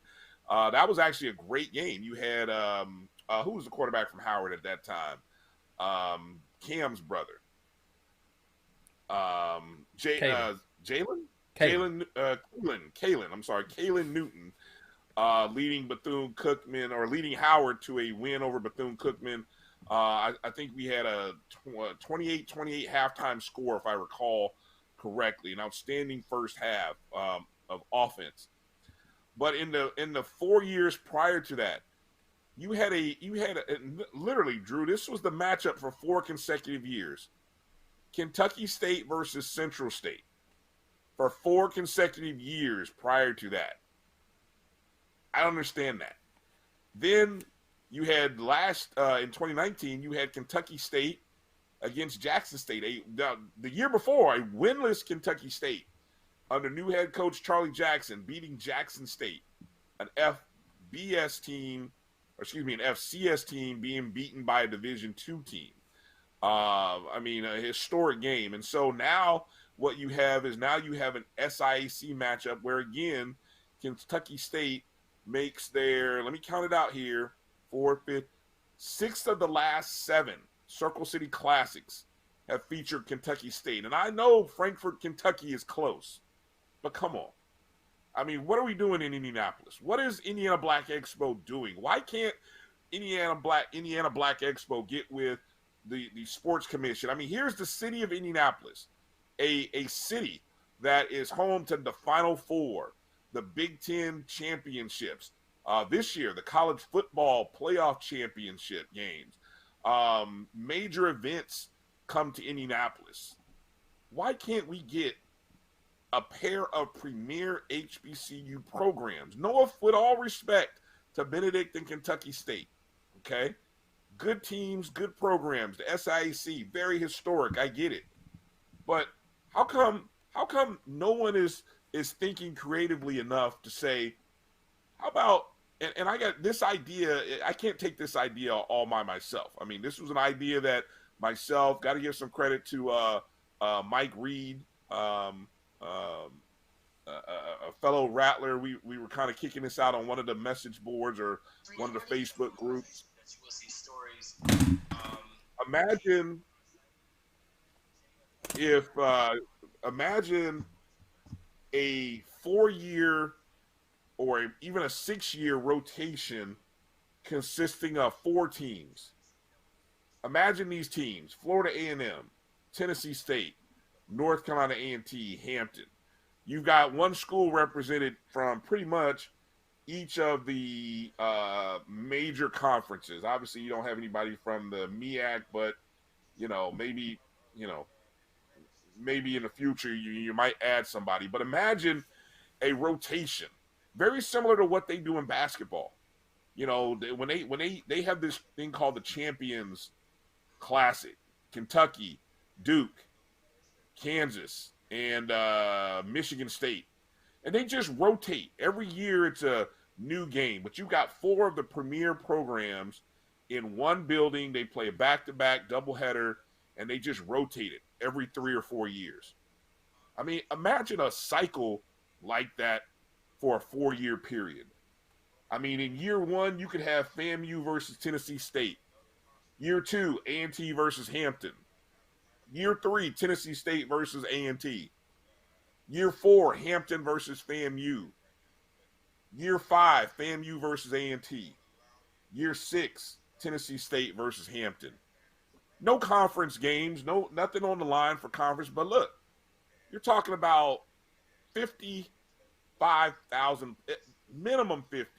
Speaker 1: That was actually a great game. You had who was the quarterback from Howard at that time? Cam's brother. Kalen Newton, leading Bethune-Cookman or leading Howard to a win over Bethune-Cookman. I think we had a 28-28 halftime score, if I recall correctly. An outstanding first half of offense. But in the 4 years prior to that, you had literally, Drew, this was the matchup for 4 consecutive years. Kentucky State versus Central State for 4 consecutive years prior to that. I don't understand that. Then you had in 2019, you had Kentucky State against Jackson State. The year before, a winless Kentucky State under new head coach Charlie Jackson beating Jackson State, an FCS team being beaten by a Division II team. A historic game. And so now what you have is you have an SIAC matchup where, again, Kentucky State makes their, let me count it out here, 4, 5, 6 of the last 7 Circle City Classics have featured Kentucky State. And I know Frankfort, Kentucky is close, but come on. I mean, what are we doing in Indianapolis? What is Indiana Black Expo doing? Why can't Indiana Black Expo get with the sports commission? I mean, here's the city of Indianapolis, a city that is home to the Final Four, the Big Ten championships. This year, the college football playoff championship games. Major events come to Indianapolis. Why can't we get a pair of premier HBCU programs? No, with all respect to Benedict and Kentucky State, okay? Good teams, good programs. The SIAC, very historic. I get it, but how come no one is thinking creatively enough to say, how about, and I got this idea, I can't take this idea all by myself. I mean, this was an idea that myself, got to give some credit to Mike Reed, a fellow Rattler. We were kind of kicking this out on one of the message boards or one of the Facebook groups. Imagine if, imagine a 4-year or even a 6-year rotation consisting of 4 teams. Imagine these teams: Florida A&M, Tennessee State, North Carolina A&T, Hampton. You've got one school represented from pretty much each of the major conferences. Obviously, you don't have anybody from the MEAC, but maybe in the future you might add somebody. But imagine a rotation, very similar to what they do in basketball. When they have this thing called the Champions Classic, Kentucky, Duke, Kansas, and Michigan State, and they just rotate every year. It's a new game, but you've got 4 of the premier programs in one building. They play a back-to-back doubleheader, and they just rotate it every 3 or 4 years. I mean, imagine a cycle like that for a 4-year period. I mean, in year 1, you could have FAMU versus Tennessee State. Year 2, A&T versus Hampton. Year 3, Tennessee State versus A&T. Year 4, Hampton versus FAMU. Year 5, FAMU versus A&T. Year 6, Tennessee State versus Hampton. No conference games, nothing on the line for conference. But look, you're talking about 55,000, minimum 50.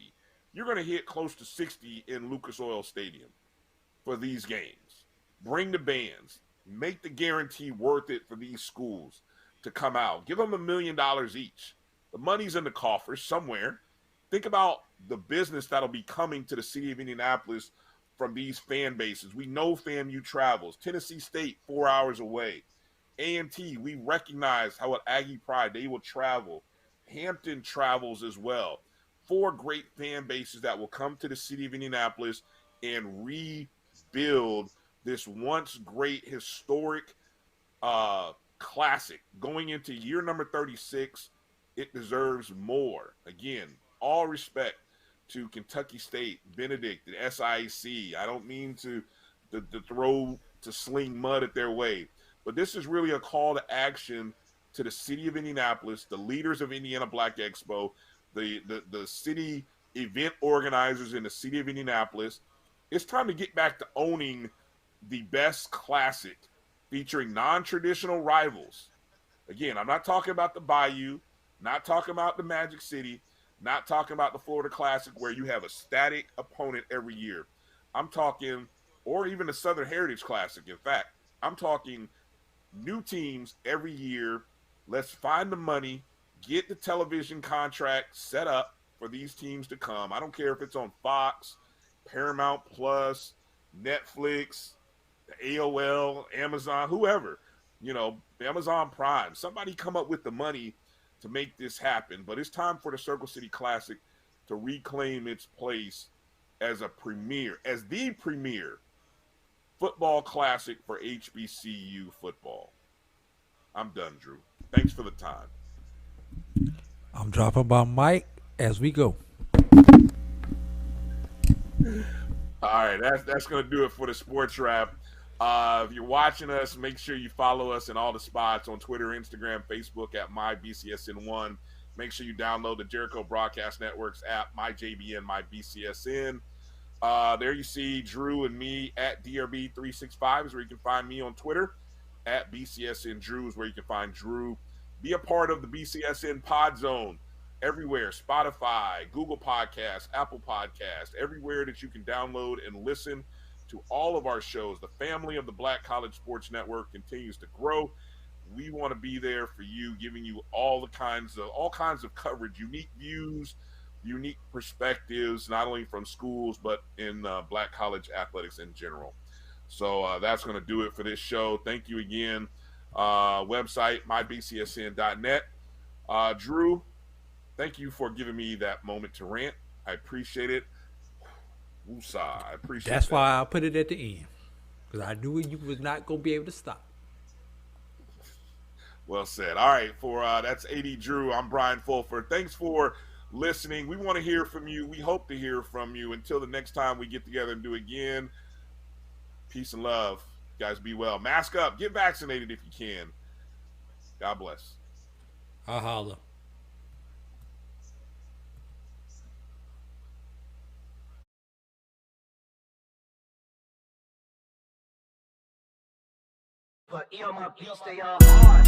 Speaker 1: You're going to hit close to 60 in Lucas Oil Stadium for these games. Bring the bands. Make the guarantee worth it for these schools to come out. Give them $1 million each. The money's in the coffers somewhere. Think about the business that'll be coming to the city of Indianapolis from these fan bases. We know FAMU travels. Tennessee State, 4 hours away. A&T, we recognize how at Aggie Pride they will travel. Hampton travels as well. 4 great fan bases that will come to the city of Indianapolis and rebuild this once great historic classic. Going into year number 36, it deserves more. Again, all respect to Kentucky State, Benedict, and SIAC. I don't mean to sling mud at their way, but this is really a call to action to the city of Indianapolis, the leaders of Indiana Black Expo, the city event organizers in the city of Indianapolis. It's time to get back to owning the best classic featuring non-traditional rivals. Again, I'm not talking about the Bayou, not talking about the Magic City, not talking about the Florida Classic where you have a static opponent every year. I'm talking, or even the Southern Heritage Classic. In fact, I'm talking new teams every year. Let's find the money, get the television contract set up for these teams to come. I don't care if it's on Fox, Paramount Plus, Netflix, AOL, Amazon, whoever, Amazon Prime. Somebody come up with the money to make this happen. But it's time for the Circle City Classic to reclaim its place as the premier football classic for HBCU football. I'm done, Drew. Thanks for the time.
Speaker 2: I'm dropping my mic as we go.
Speaker 1: All right, that's going to do it for the Sports Wrap. If you're watching us, make sure you follow us in all the spots on Twitter, Instagram, Facebook at MyBCSN1. Make sure you download the Jericho Broadcast Network's app, MyJBN, MyBCSN. There you see Drew and me at DRB365 is where you can find me on Twitter. At BCSN Drew is where you can find Drew. Be a part of the BCSN Pod Zone. everywhere, Spotify, Google Podcasts, Apple Podcasts, everywhere that you can download and listen to all of our shows. The family of the Black College Sports Network continues to grow. We want to be there for you, giving you all kinds of coverage, unique views, unique perspectives, not only from schools but in Black college athletics in general. So that's going to do it for this show. Thank you again. Website mybcsn.net. Drew, thank you for giving me that moment to rant. I appreciate it. Woosah, I appreciate
Speaker 2: That's
Speaker 1: that.
Speaker 2: why I put it at the end, because I knew you was not going to be able to stop.
Speaker 1: Well said. All right, for that's AD Drew. I'm Brian Fulford. Thanks for listening. We want to hear from you. We hope to hear from you. Until the next time we get together and do it again, peace and love. You guys be well. Mask up. Get vaccinated if you can. God bless.
Speaker 2: I'll holler.
Speaker 14: But my beats, they are hard.